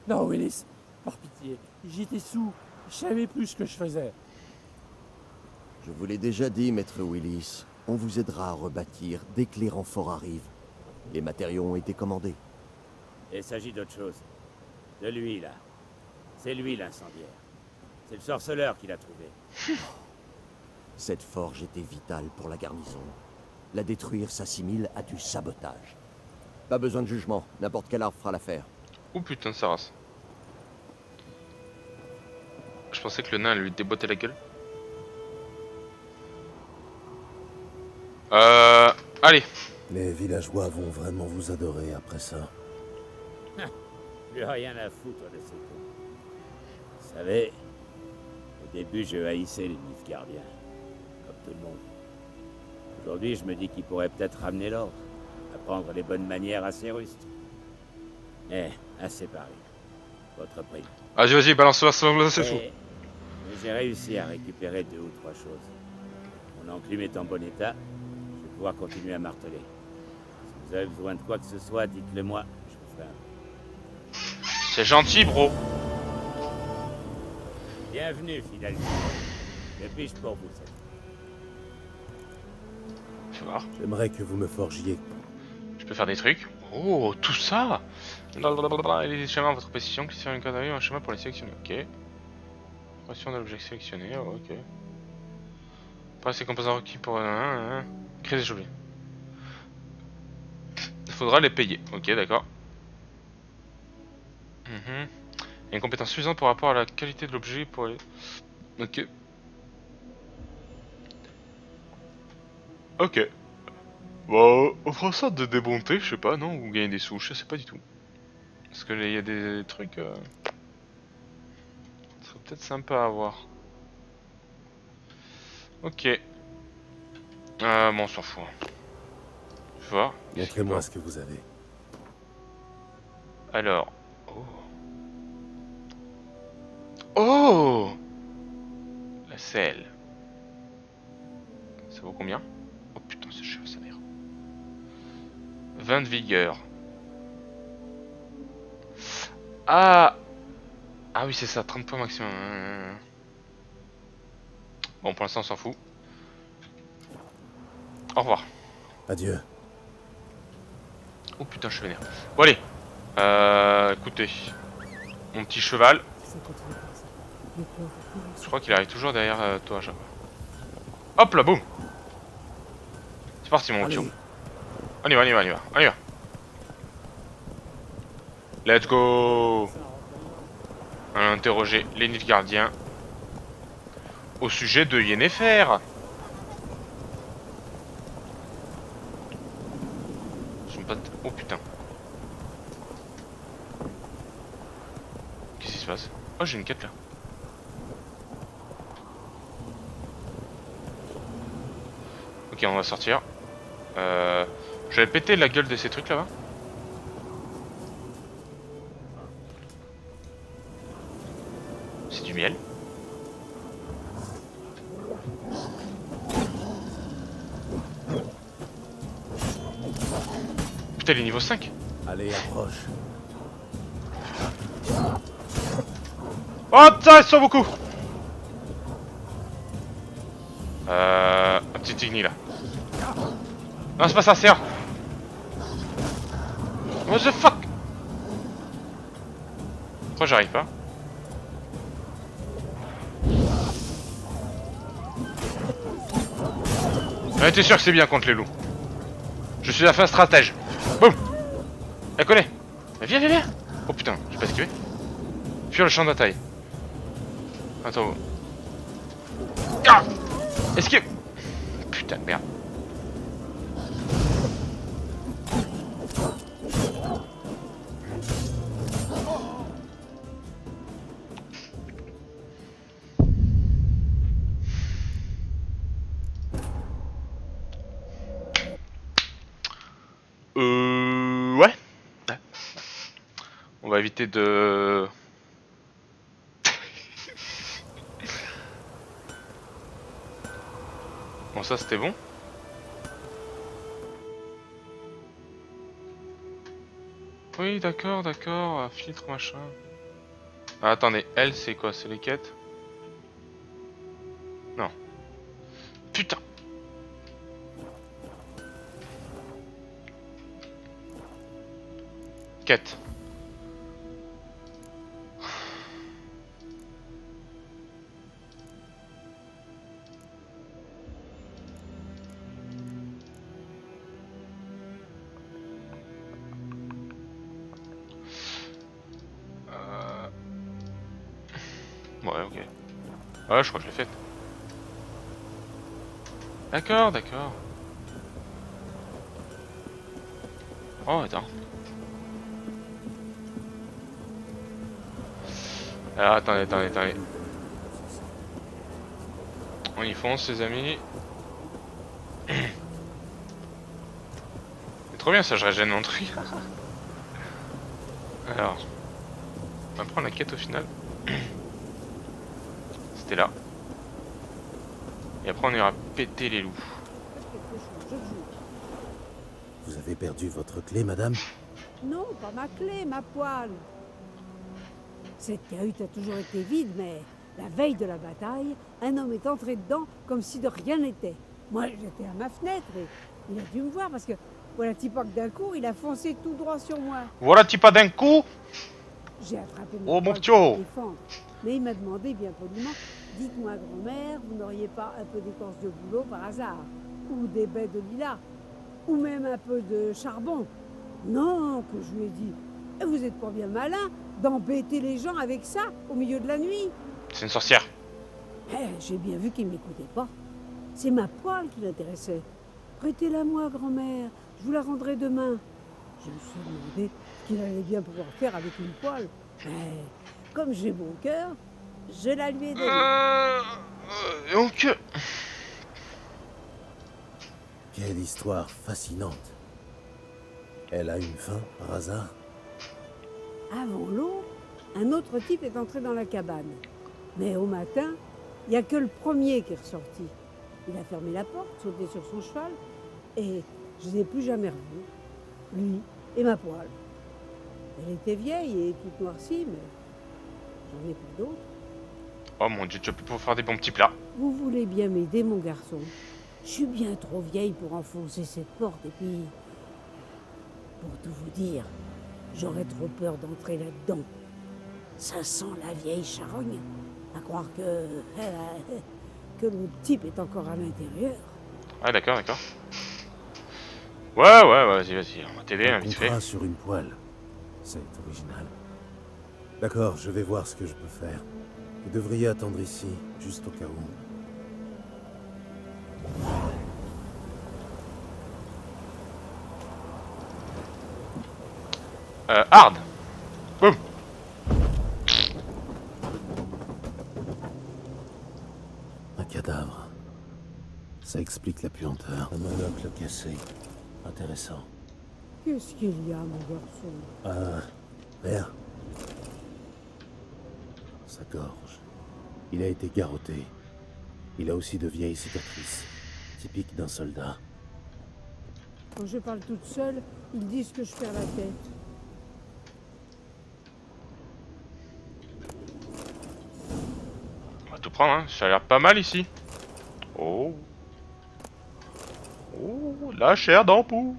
Speaker 6: Non, Willis, par pitié. J'étais sous. Je savais plus ce que je faisais.
Speaker 7: Je vous l'ai déjà dit, maître Willis. On vous aidera à rebâtir dès que les renforts arrivent. Les matériaux ont été commandés.
Speaker 11: Il s'agit d'autre chose. De lui, là. C'est lui l'incendiaire. C'est le sorceleur qui l'a trouvé.
Speaker 7: Cette forge était vitale pour la garnison. La détruire s'assimile à du sabotage. Pas besoin de jugement, n'importe quel arbre fera l'affaire.
Speaker 1: Oh putain de sa race. Je pensais que le nain allait lui déboîter la gueule. Allez.
Speaker 2: Les villageois vont vraiment vous adorer après ça.
Speaker 11: Plus rien à foutre de ces cons. Vous savez, au début, je haïssais les Nilfgaardiens, comme tout le monde. Aujourd'hui, je me dis qu'ils pourraient peut-être ramener l'ordre, apprendre les bonnes manières à ces Russes. Eh, assez parlé. Votre prix.
Speaker 1: Vas-y, balance-toi, c'est chaud.
Speaker 11: Mais j'ai réussi à récupérer 2 ou 3 choses. Mon enclume est en bon état, je vais pouvoir continuer à marteler. Si vous avez besoin de quoi que ce soit, dites-le moi, je vous ferai un.
Speaker 1: C'est gentil, bro.
Speaker 11: Bienvenue, fidèle. Que puis-je pour vous, cette
Speaker 1: Fais voir.
Speaker 2: J'aimerais que vous me forgiez.
Speaker 1: Je peux faire des trucs. Oh, tout ça. Blablabla, et les chemins à votre position, cliquez sur une case un chemin pour les sélectionner. Ok. Pression de l'objet sélectionné. Oh, ok. Pas ces composants requis pour créer des objets. Il faudra les payer. Ok, d'accord. Il y a une compétence suffisante par rapport à la qualité de l'objet pour les... Ok. Ok. Bah, on fera ça de débonter, je sais pas, non? Ou gagner des sous, je sais pas du tout. Parce que il y a des trucs... Ça serait peut-être sympa à voir. Ok. Bon, on s'en fout. Je vais voir.
Speaker 2: Montrez-moi ce que vous avez.
Speaker 1: Alors... Oh. Oh! La selle. Ça vaut combien? Oh putain, c'est cher sa mère. 20 de vigueur. Ah! Ah oui, c'est ça, 30 points maximum. Bon, pour l'instant, on s'en fout. Au revoir.
Speaker 2: Adieu.
Speaker 1: Oh putain, je suis vénère. Bon, allez. Écoutez. Mon petit cheval. Je crois qu'il arrive toujours derrière toi, Java. Hop là, boum. C'est parti, mon Lucio. On y va, on y va, on y va, on y va. Let's go. On a interrogé les Nilfgaardiens au sujet de Yennefer. Son pote. Oh putain. Qu'est-ce qui se passe? Oh, j'ai une quête là. Ok, on va sortir. Je vais péter la gueule de ces trucs là-bas. C'est du miel. Putain, il est niveau 5.
Speaker 2: Allez, approche.
Speaker 1: Oh putain, ils sont beaucoup. Un petit igni là. Non, c'est pas ça, c'est un. What the fuck? Pourquoi j'arrive pas? Ouais, t'es sûr que c'est bien contre les loups. Je suis la fin stratège. Boum. Elle connaît. Viens, viens, viens. Oh putain, j'ai pas esquivé. Fuir le champ de bataille. Attends. Ah, esquive. Putain de merde. Ouais. On va éviter de... Bon, ça c'était bon. Oui, d'accord, d'accord. Filtre, machin. Ah, attendez, elle, c'est quoi? C'est les quêtes? Non. Putain. Quête. Ouais, ok. Ouais, je crois que je l'ai faite. D'accord, d'accord. Oh, attends. Alors attendez. On y fonce les amis. C'est trop bien ça, je régène mon truc. Alors, on va prendre la quête au final. C'était là. Et après on ira péter les loups.
Speaker 2: Vous avez perdu votre clé, madame?
Speaker 9: Non, pas ma clé, ma poêle. Cette cahute a toujours été vide, mais la veille de la bataille, un homme est entré dedans comme si de rien n'était. Moi, j'étais à ma fenêtre et il a dû me voir parce que, voilà, pas que d'un coup, il a foncé tout droit sur moi.
Speaker 1: Voilà, pas d'un coup.
Speaker 9: J'ai attrapé
Speaker 1: Oh, mon
Speaker 9: poêle
Speaker 1: petit
Speaker 9: pour me défendre. Mais il m'a demandé bien poliment, dites-moi, grand-mère, vous n'auriez pas un peu d'écorce de bouleau par hasard? Ou des baies de lilas? Ou même un peu de charbon? Non, que je lui ai dit. Et vous êtes pas bien malin d'embêter les gens avec ça au milieu de la nuit?
Speaker 1: C'est une sorcière.
Speaker 9: J'ai bien vu qu'il m'écoutait pas. C'est ma poêle qui l'intéressait. Prêtez-la moi, grand-mère. Je vous la rendrai demain. Je me suis demandé ce qu'il allait bien pouvoir faire avec une poêle. Mais comme j'ai bon cœur, je la lui ai donnée.
Speaker 1: Donc...
Speaker 2: Quelle histoire fascinante. Elle a une fin, par hasard?
Speaker 9: Avant l'eau, un autre type est entré dans la cabane. Mais au matin, il n'y a que le premier qui est ressorti. Il a fermé la porte, sauté sur son cheval, et je ne les ai plus jamais revus. Lui et ma poêle. Elle était vieille et toute noircie, mais j'en ai pas d'autres.
Speaker 1: Oh mon dieu, tu vas plus pouvoir faire des bons petits plats.
Speaker 9: Vous voulez bien m'aider, mon garçon? Je suis bien trop vieille pour enfoncer cette porte, et puis... Pour tout vous dire, j'aurais trop peur d'entrer là-dedans. Ça sent la vieille charogne. À croire que le type est encore à l'intérieur.
Speaker 1: Ah d'accord. Ouais, vas-y, on va t'aider,
Speaker 2: Un
Speaker 1: vite fait.
Speaker 2: contrat sur une poêle. C'est original. D'accord, je vais voir ce que je peux faire. Vous devriez attendre ici, juste au cas où.
Speaker 1: Hard. Boum.
Speaker 2: Un cadavre. Ça explique la puanteur. Un monocle cassé. Intéressant.
Speaker 9: Qu'est-ce qu'il y a, mon garçon?
Speaker 2: Rien. Sa gorge. Il a été garrotté. Il a aussi de vieilles cicatrices, typiques d'un soldat.
Speaker 9: Quand je parle toute seule, ils disent que je perds la tête.
Speaker 1: On va tout prendre, hein. Ça a l'air pas mal ici. Oh, la chair d'ampoule.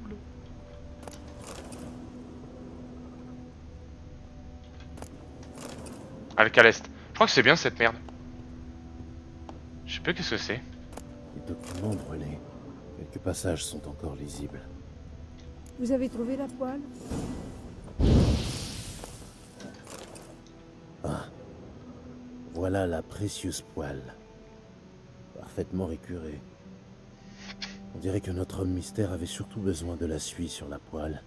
Speaker 1: Alcaleste. Je crois que c'est bien cette merde. Je sais pas qu'est-ce que c'est.
Speaker 2: Les documents brûlés. Quelques passages sont encore lisibles.
Speaker 9: Vous avez trouvé la poêle?
Speaker 2: Voilà la précieuse poêle. Parfaitement récurée. On dirait que notre homme mystère avait surtout besoin de la suie sur la poêle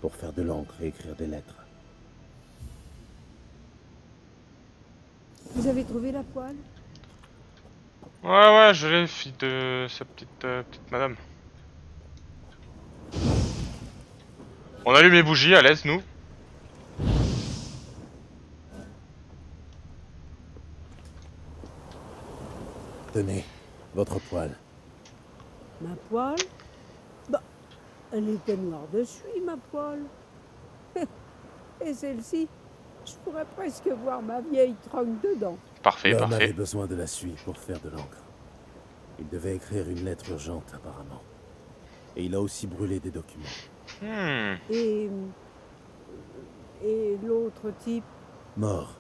Speaker 2: pour faire de l'encre et écrire des lettres.
Speaker 9: Vous avez trouvé la poêle?
Speaker 1: Ouais, je l'ai, fille de sa petite madame. On allume les bougies, à l'aise, nous.
Speaker 2: Tenez, votre poêle.
Speaker 9: Ma poêle? Bah, elle était noire de suie, ma poêle. Et celle-ci, je pourrais presque voir ma vieille tronque dedans.
Speaker 1: Parfait,
Speaker 2: L'homme
Speaker 1: parfait.
Speaker 2: avait besoin de la suie pour faire de l'encre. Il devait écrire une lettre urgente, apparemment. Et il a aussi brûlé des documents.
Speaker 9: Et l'autre type?
Speaker 2: Mort.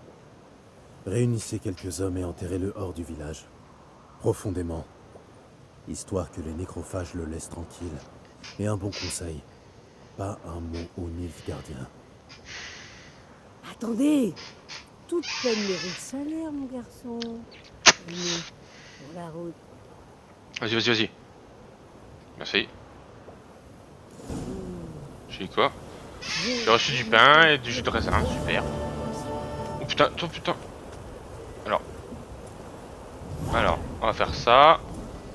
Speaker 2: Réunissez quelques hommes et enterrez-le hors du village. Profondément. Histoire que les nécrophages le laissent tranquille. Et un bon conseil. Pas un mot aux Nilfgaardiens.
Speaker 9: Attendez! Toute peine mérite salaire, mon garçon. Venez, pour la route.
Speaker 1: Vas-y. Merci. J'ai eu quoi? J'ai reçu du pain et du jus de raisin, super. putain, oh putain. Alors, on va faire ça.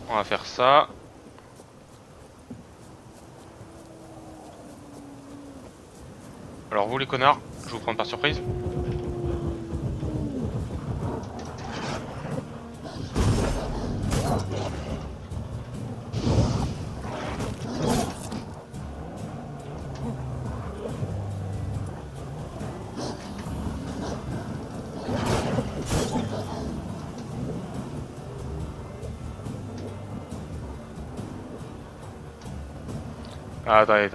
Speaker 1: On va faire ça. Alors vous les connards, je vais vous prendre par surprise. Ah, attendez.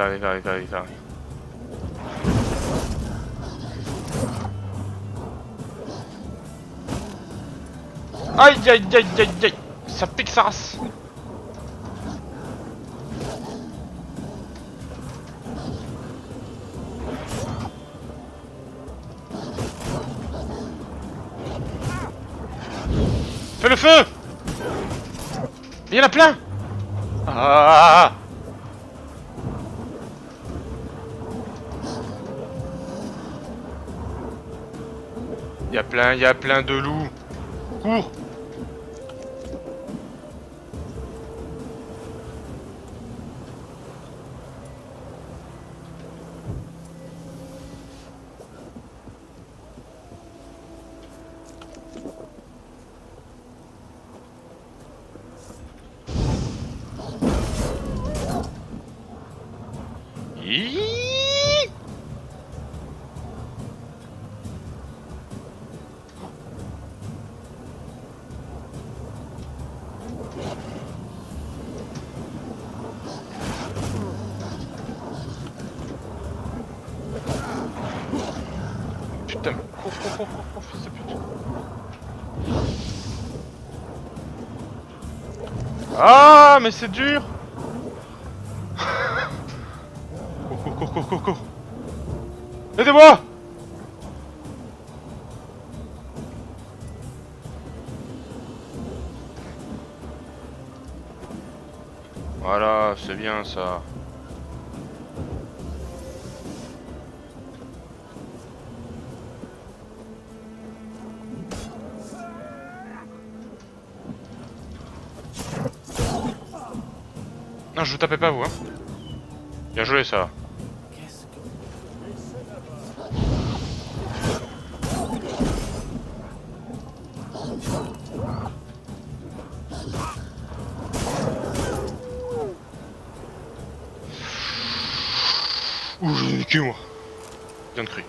Speaker 1: Aïe, ça pique sa race. Fais le feu. Il y en a plein. Ah. Il y a plein de loups. Cours. Putain, cours, fils de pute. Ah, mais c'est dur. Cours. Aidez-moi. Voilà, c'est bien ça. Non, je vous tapais pas vous, hein. Bien joué ça. Ouh, j'ai vécu moi. Bien de cru.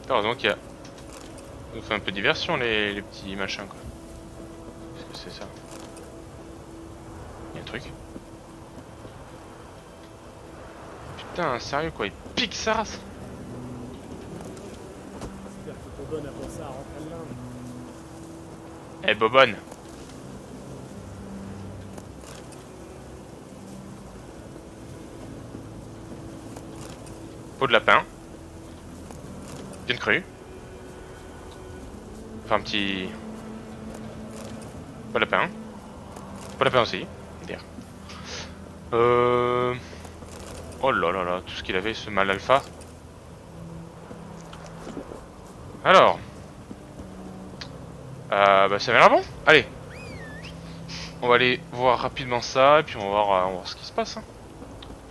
Speaker 1: Heureusement qu'il y a... Ça nous fait un peu de diversion les petits machins quoi. Qu'est-ce que c'est ça? Il y a un truc. Putain, sérieux quoi, il pique sa race.
Speaker 6: J'espère que Bobonne a pensé à rentrer de l'Inde.
Speaker 1: Eh Bobonne. Peau de lapin. Bien cru. Enfin un petit... Pas lapin. Pas lapin aussi. Dire. Oh là là là, tout ce qu'il avait ce mal alpha. Alors. Bah ça m'a l'air bon. Allez. On va aller voir rapidement ça et puis on va voir ce qui se passe. Hein.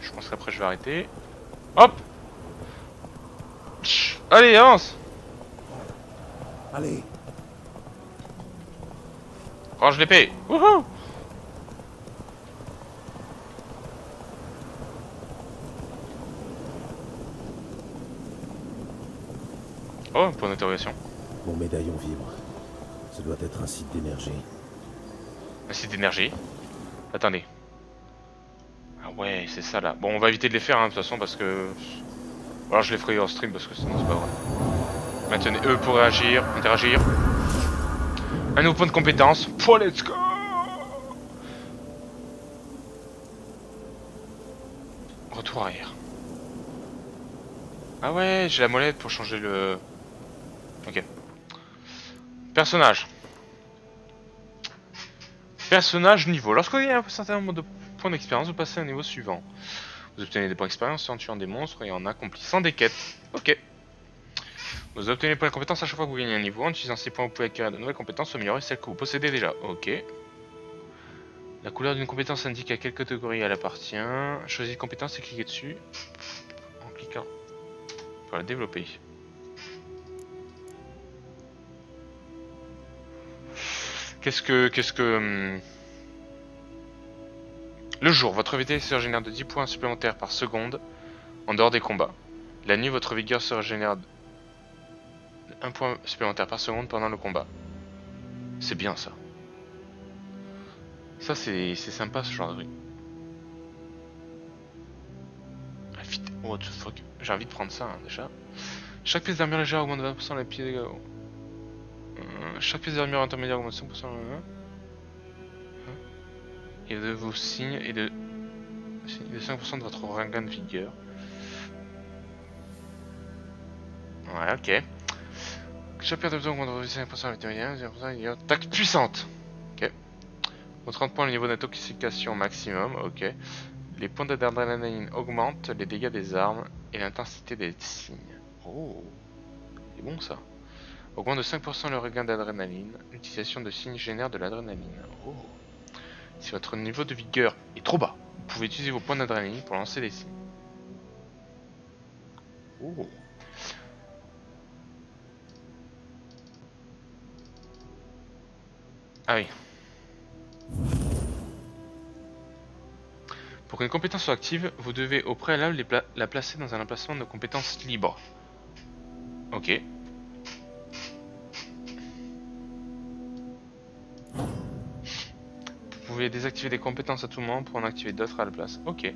Speaker 1: Je pense qu'après je vais arrêter. Hop. Allez, avance.
Speaker 2: Allez.
Speaker 1: Range l'épée. Wouhou. Oh, point d'interrogation.
Speaker 2: Mon médaillon vibre. Ce doit être un site d'énergie.
Speaker 1: Un site d'énergie. Attendez. Ah ouais, c'est ça là. Bon, on va éviter de les faire hein, de toute façon parce que... Alors je les ferai en stream parce que sinon c'est pas vrai. Maintenez eux pour réagir, interagir. Un nouveau point de compétence. Pour let's go. Retour arrière. Ah ouais, j'ai la molette pour changer le... Ok. Personnage. Personnage niveau. Lorsqu'il y a un certain nombre de points d'expérience, vous passez à un niveau suivant. Vous obtenez des points d'expérience en tuant des monstres et en accomplissant des quêtes. Ok. Vous obtenez des points de compétence à chaque fois que vous gagnez un niveau. En utilisant ces points, vous pouvez acquérir de nouvelles compétences ou améliorer celles que vous possédez déjà. Ok. La couleur d'une compétence indique à quelle catégorie elle appartient. Choisissez une compétence et cliquez dessus. En cliquant pour la développer. Le jour, votre vitesse se régénère de 10 points supplémentaires par seconde en dehors des combats. La nuit, votre vigueur se régénère de 1 point supplémentaire par seconde pendant le combat. C'est bien ça. Ça c'est sympa ce genre de truc. Ah, vite. What the fuck. J'ai envie de prendre ça hein, déjà. Chaque pièce d'armure légère augmente de 20% les pieds dégâts. Chaque pièce d'armure intermédiaire augmente 5%. Et de vos signes et de 5% de votre regain de vigueur. Ouais, ok. Chaque pièce de besoin augmente de 5% à l'intérieur, 0% de vigueur. Tac puissante. Ok. Pour 30 points le niveau d'intoxication maximum. Ok. Les points d'adrénaline augmentent les dégâts des armes et l'intensité des signes. Oh. C'est bon ça. Augmente de 5% le regain d'adrénaline. L'utilisation de signes génère de l'adrénaline. Oh. Si votre niveau de vigueur est trop bas, vous pouvez utiliser vos points d'adrénaline pour lancer des signes. Oh. Ah oui. Pour qu'une compétence soit active, vous devez au préalable la placer dans un emplacement de compétences libre. Ok. Vous pouvez désactiver des compétences à tout moment pour en activer d'autres à la place. Ok.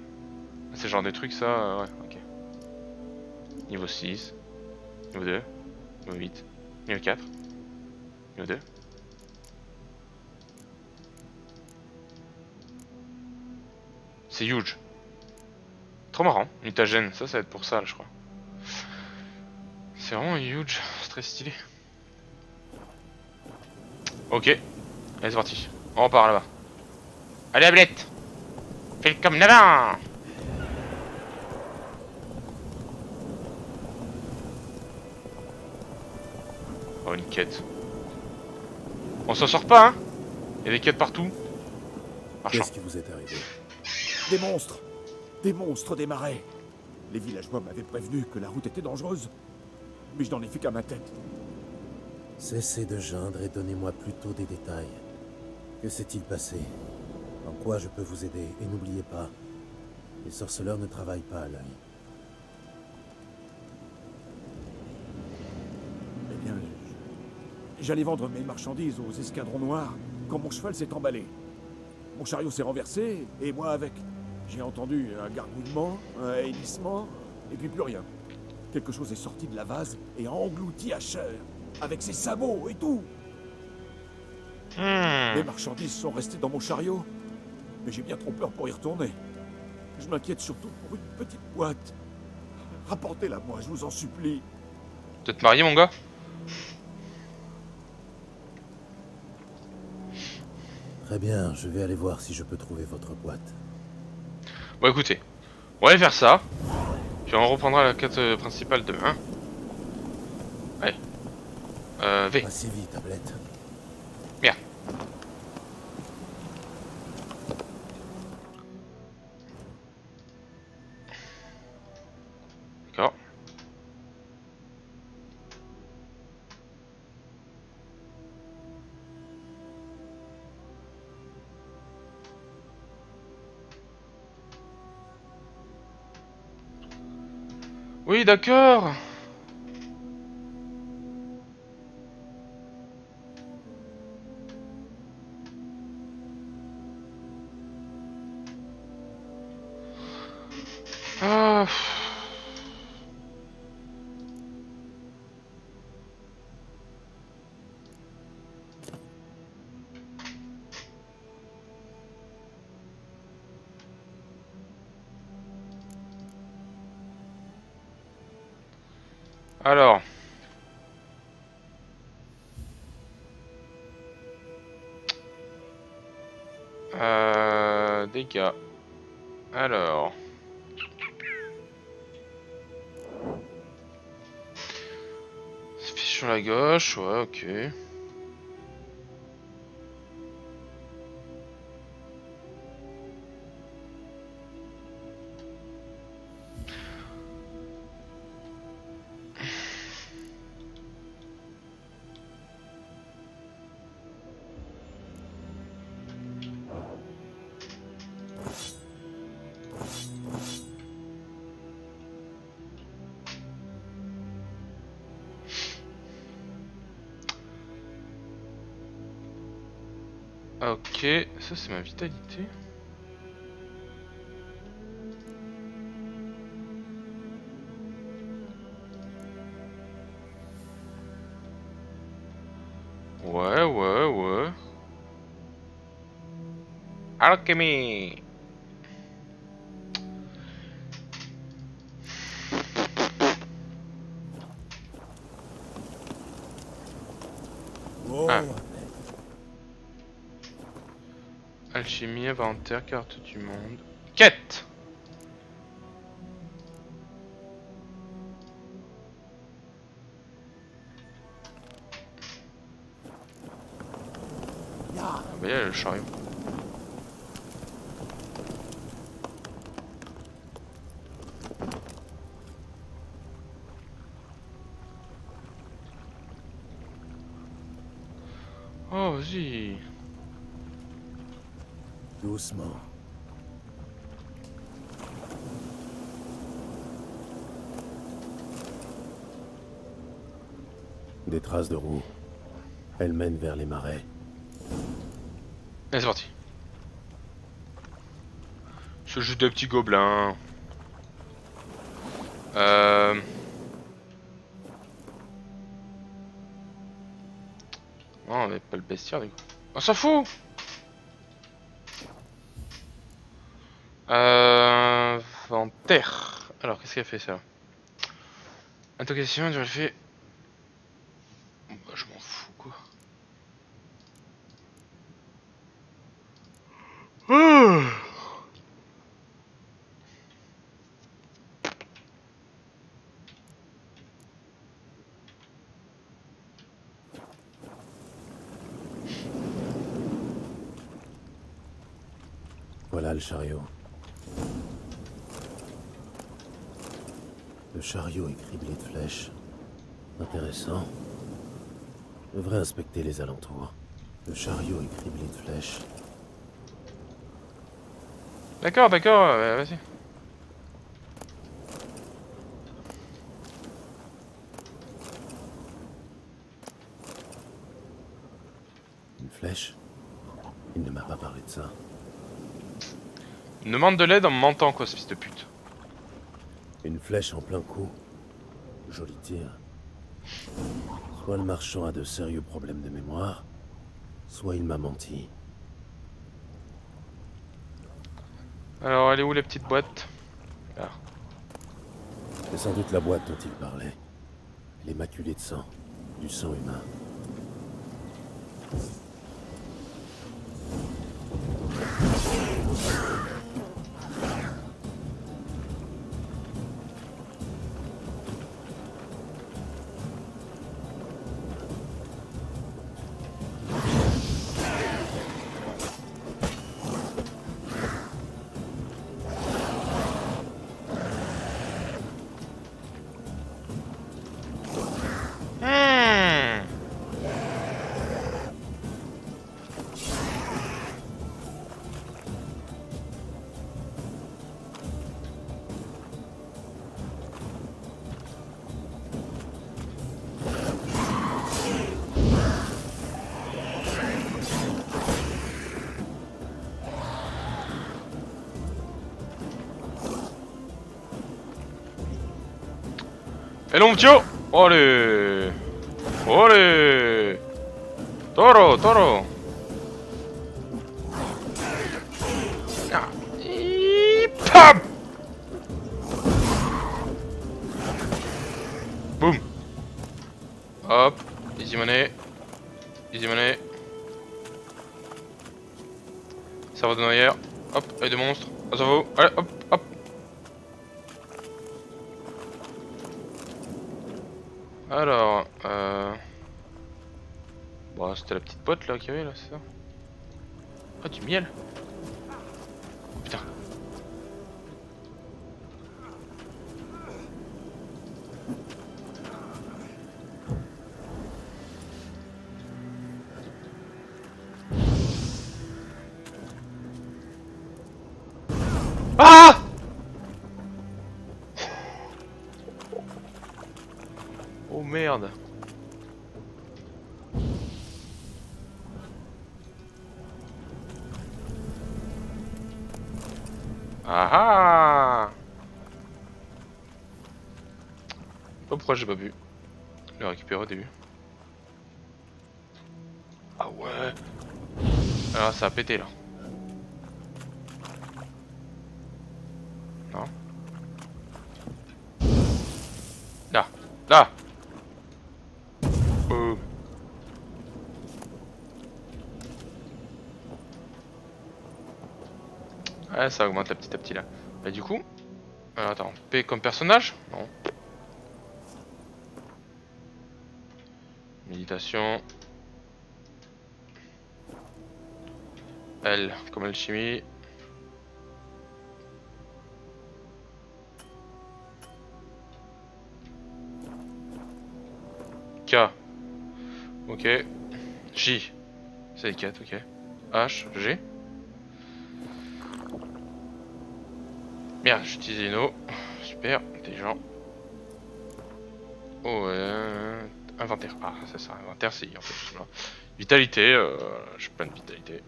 Speaker 1: C'est le genre de trucs ça, ouais, ok. Niveau 6. Niveau 2. Niveau 8. Niveau 4. Niveau 2. C'est huge. Trop marrant. Mutagène, ça va être pour ça, je crois. C'est vraiment huge. C'est très stylé. Ok. Allez, c'est parti. On repart là-bas. Allez, Ablette. Fais comme là-bas. Oh, une quête. On s'en sort pas, hein. Il y a des quêtes partout.
Speaker 2: Qu'est-ce qui vous est arrivé?
Speaker 4: Des monstres! Des monstres des marais! Les villageois m'avaient prévenu que la route était dangereuse. Mais je n'en ai fait qu'à ma tête.
Speaker 2: Cessez de geindre et donnez-moi plutôt des détails. Que s'est-il passé? En quoi je peux vous aider? Et n'oubliez pas, les sorceleurs ne travaillent pas à l'œil.
Speaker 4: Eh bien, j'allais vendre mes marchandises aux escadrons noirs quand mon cheval s'est emballé. Mon chariot s'est renversé, et moi avec. J'ai entendu un gargouillement, un hennissement, et puis plus rien. Quelque chose est sorti de la vase et a englouti Asher, avec ses sabots et tout. Les marchandises sont restées dans mon chariot, mais j'ai bien trop peur pour y retourner. Je m'inquiète surtout pour une petite boîte. Rapportez-la moi, je vous en supplie.
Speaker 1: Tu veux te marier, mon gars?
Speaker 2: Très bien, je vais aller voir si je peux trouver votre boîte.
Speaker 1: Bon, écoutez, on va aller faire ça. Puis on reprendra la quête principale demain. Allez. V.
Speaker 2: Pas si vite, tablette.
Speaker 1: Bien. D'accord. Oui, d'accord. Ah. Alors. Dégâts. Alors. sur la gauche, ouais, ok. Ok, ça c'est ma vitalité. Ouais, ouais, ouais. Alchemy.
Speaker 10: Oh,
Speaker 1: Ah. Alchimie, inventaire, carte du monde. Quête. Ah bah y'a le chariot. Oh vas-y.
Speaker 2: Doucement. Des traces de roues. Elles mènent vers les marais.
Speaker 1: Allez, c'est parti. C'est juste des petits gobelins. Non, mais pas le bestiaire du coup. On s'en fout. Inventaire. Alors, qu'est-ce qu'elle fait ça? Interrogation, j'aurais fait. Bon, bah, je m'en fous quoi.
Speaker 2: Voilà le chariot. Le chariot est criblé de flèches. Intéressant. Je devrais inspecter les alentours. Le chariot est criblé de flèches.
Speaker 1: D'accord, d'accord, vas-y.
Speaker 2: Une flèche? Il ne m'a pas parlé de ça.
Speaker 1: Il me demande de l'aide en me mentant quoi, ce fils de pute.
Speaker 2: Une flèche en plein coup. Joli tir. Soit le marchand a de sérieux problèmes de mémoire, soit il m'a menti.
Speaker 1: Alors, elle est où la petite boîte? Là.
Speaker 2: C'est sans doute la boîte dont il parlait. Elle est maculée de sang. Du sang humain.
Speaker 1: Hello mon tio. Allez. Allez. Toro, toro. Ah. Pam. Boum. Hop. Easy money. Easy money. Cerveau de noyère. Hop. Œil de monstre. Ah, ça vaut. Allez, hop, hop. Alors, bon, c'était la petite pote là qu'il y avait là, c'est ça? Ah, du miel. Putain. Ah! Oh merde. Ah ah! Oh, pourquoi j'ai pas pu le récupérer au début? Ah ouais. Alors ça a pété là. Non. Là. Là. Ouais, ça augmente là petit à petit là. Bah du coup... Alors attends, P comme personnage? Non. Méditation. L comme alchimie. K. Ok. J. C'est 4, ok. H, G. Merde, j'ai utilisé une eau. Super, intelligent. Oh, inventaire. Ah, c'est ça, inventaire, c'est I en fait. Voilà. Vitalité, j'ai plein de vitalité.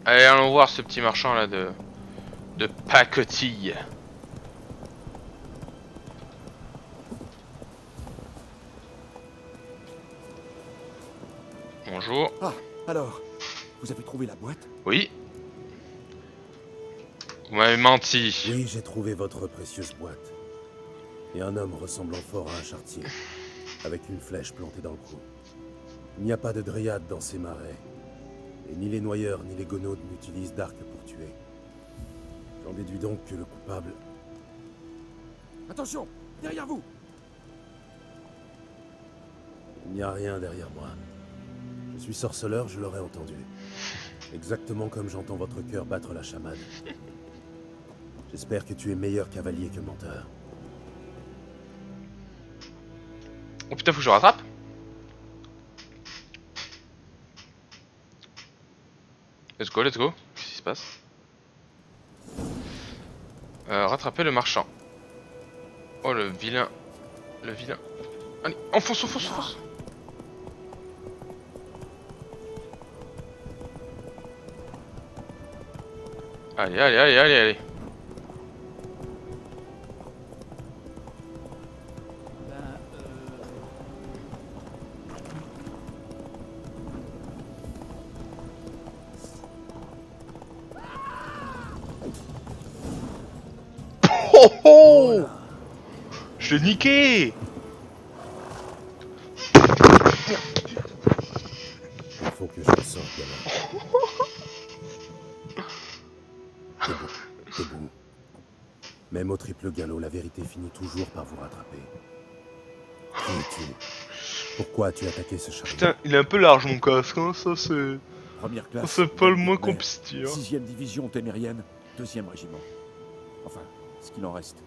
Speaker 1: Allez, allons voir ce petit marchand là de pacotille. Bonjour.
Speaker 13: Ah, alors, vous avez trouvé la boîte?
Speaker 1: Oui. Vous m'avez menti.
Speaker 2: Oui, j'ai trouvé votre précieuse boîte. Et un homme ressemblant fort à un charretier, avec une flèche plantée dans le cou. Il n'y a pas de dryade dans ces marais. Et ni les noyeurs ni les gonaudes n'utilisent d'arc pour tuer. J'en déduis donc que le coupable...
Speaker 13: Attention, derrière vous!
Speaker 2: Il n'y a rien derrière moi. Je suis sorceleur, je l'aurais entendu. Exactement comme j'entends votre cœur battre la chamade. J'espère que tu es meilleur cavalier que menteur.
Speaker 1: Oh putain, faut que je rattrape. Let's go, let's go. Qu'est-ce qui se passe? Rattraper le marchand. Oh le vilain. Le vilain. Allez, enfonce, enfonce, enfonce. Allez, allez, allez, allez, allez. Oh oh! Je l'ai niqué!
Speaker 2: Il faut que je le sorte, gamin. T'es bon. Même au triple galop, la vérité finit toujours par vous rattraper. Qui es-tu? Pourquoi as-tu attaqué ce chariot?
Speaker 1: Putain, il est un peu large mon casque, hein, ça c'est...
Speaker 13: Première classe.
Speaker 1: C'est pas le moins qu'on puisse dire.
Speaker 13: 6ème division témérienne, 2e régiment. Enfin, ce qu'il en reste.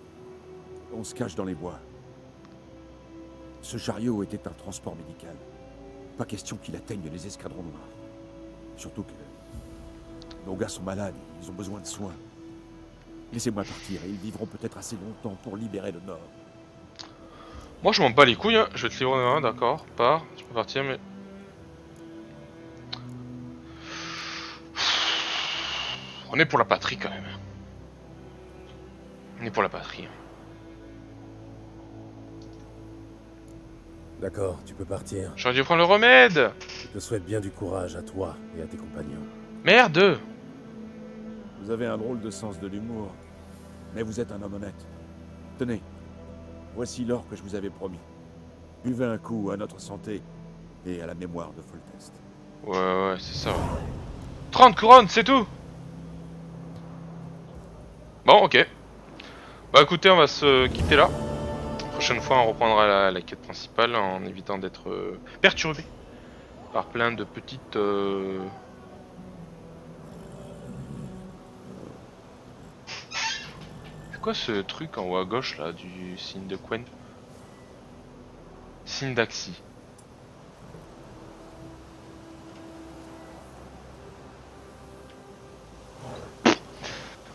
Speaker 13: On se cache dans les bois. Ce chariot était un transport médical. Pas question qu'il atteigne les escadrons noirs. Surtout que nos gars sont malades, ils ont besoin de soins. Laissez-moi partir et ils vivront peut-être assez longtemps pour libérer le Nord.
Speaker 1: Moi je m'en bats les couilles, hein. Je vais te livrer un, d'accord, pars, tu peux partir mais... On est pour la patrie quand même. On est pour la patrie.
Speaker 2: D'accord, tu peux partir.
Speaker 1: J'aurais dû prendre le remède.
Speaker 2: Je te souhaite bien du courage à toi et à tes compagnons.
Speaker 1: Merde.
Speaker 13: Vous avez un drôle de sens de l'humour. Mais vous êtes un homme honnête. Tenez, voici l'or que je vous avais promis. Buvez un coup à notre santé et à la mémoire de Foltest.
Speaker 1: Ouais, ouais, c'est ça. Ouais. 30 couronnes, c'est tout. Bon, ok. écoutez, on va se quitter là. Prochaine fois, on reprendra la quête principale en évitant d'être perturbé par plein de petites... C'est quoi ce truc en haut à gauche là, du signe de Quen? Signe d'Axi.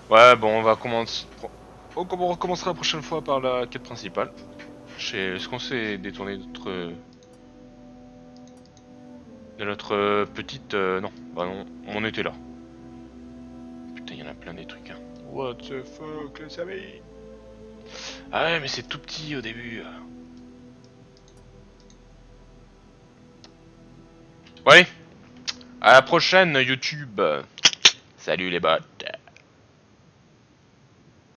Speaker 1: Ouais, bon, on va commencer... On recommencera la prochaine fois par la quête principale. Est-ce qu'on s'est détourné de notre petite... non, bah non, on était là. Putain, il y en a plein des trucs, hein. What the fuck, les amis? Ah ouais, mais c'est tout petit au début. Ouais, à la prochaine YouTube. Salut les bots.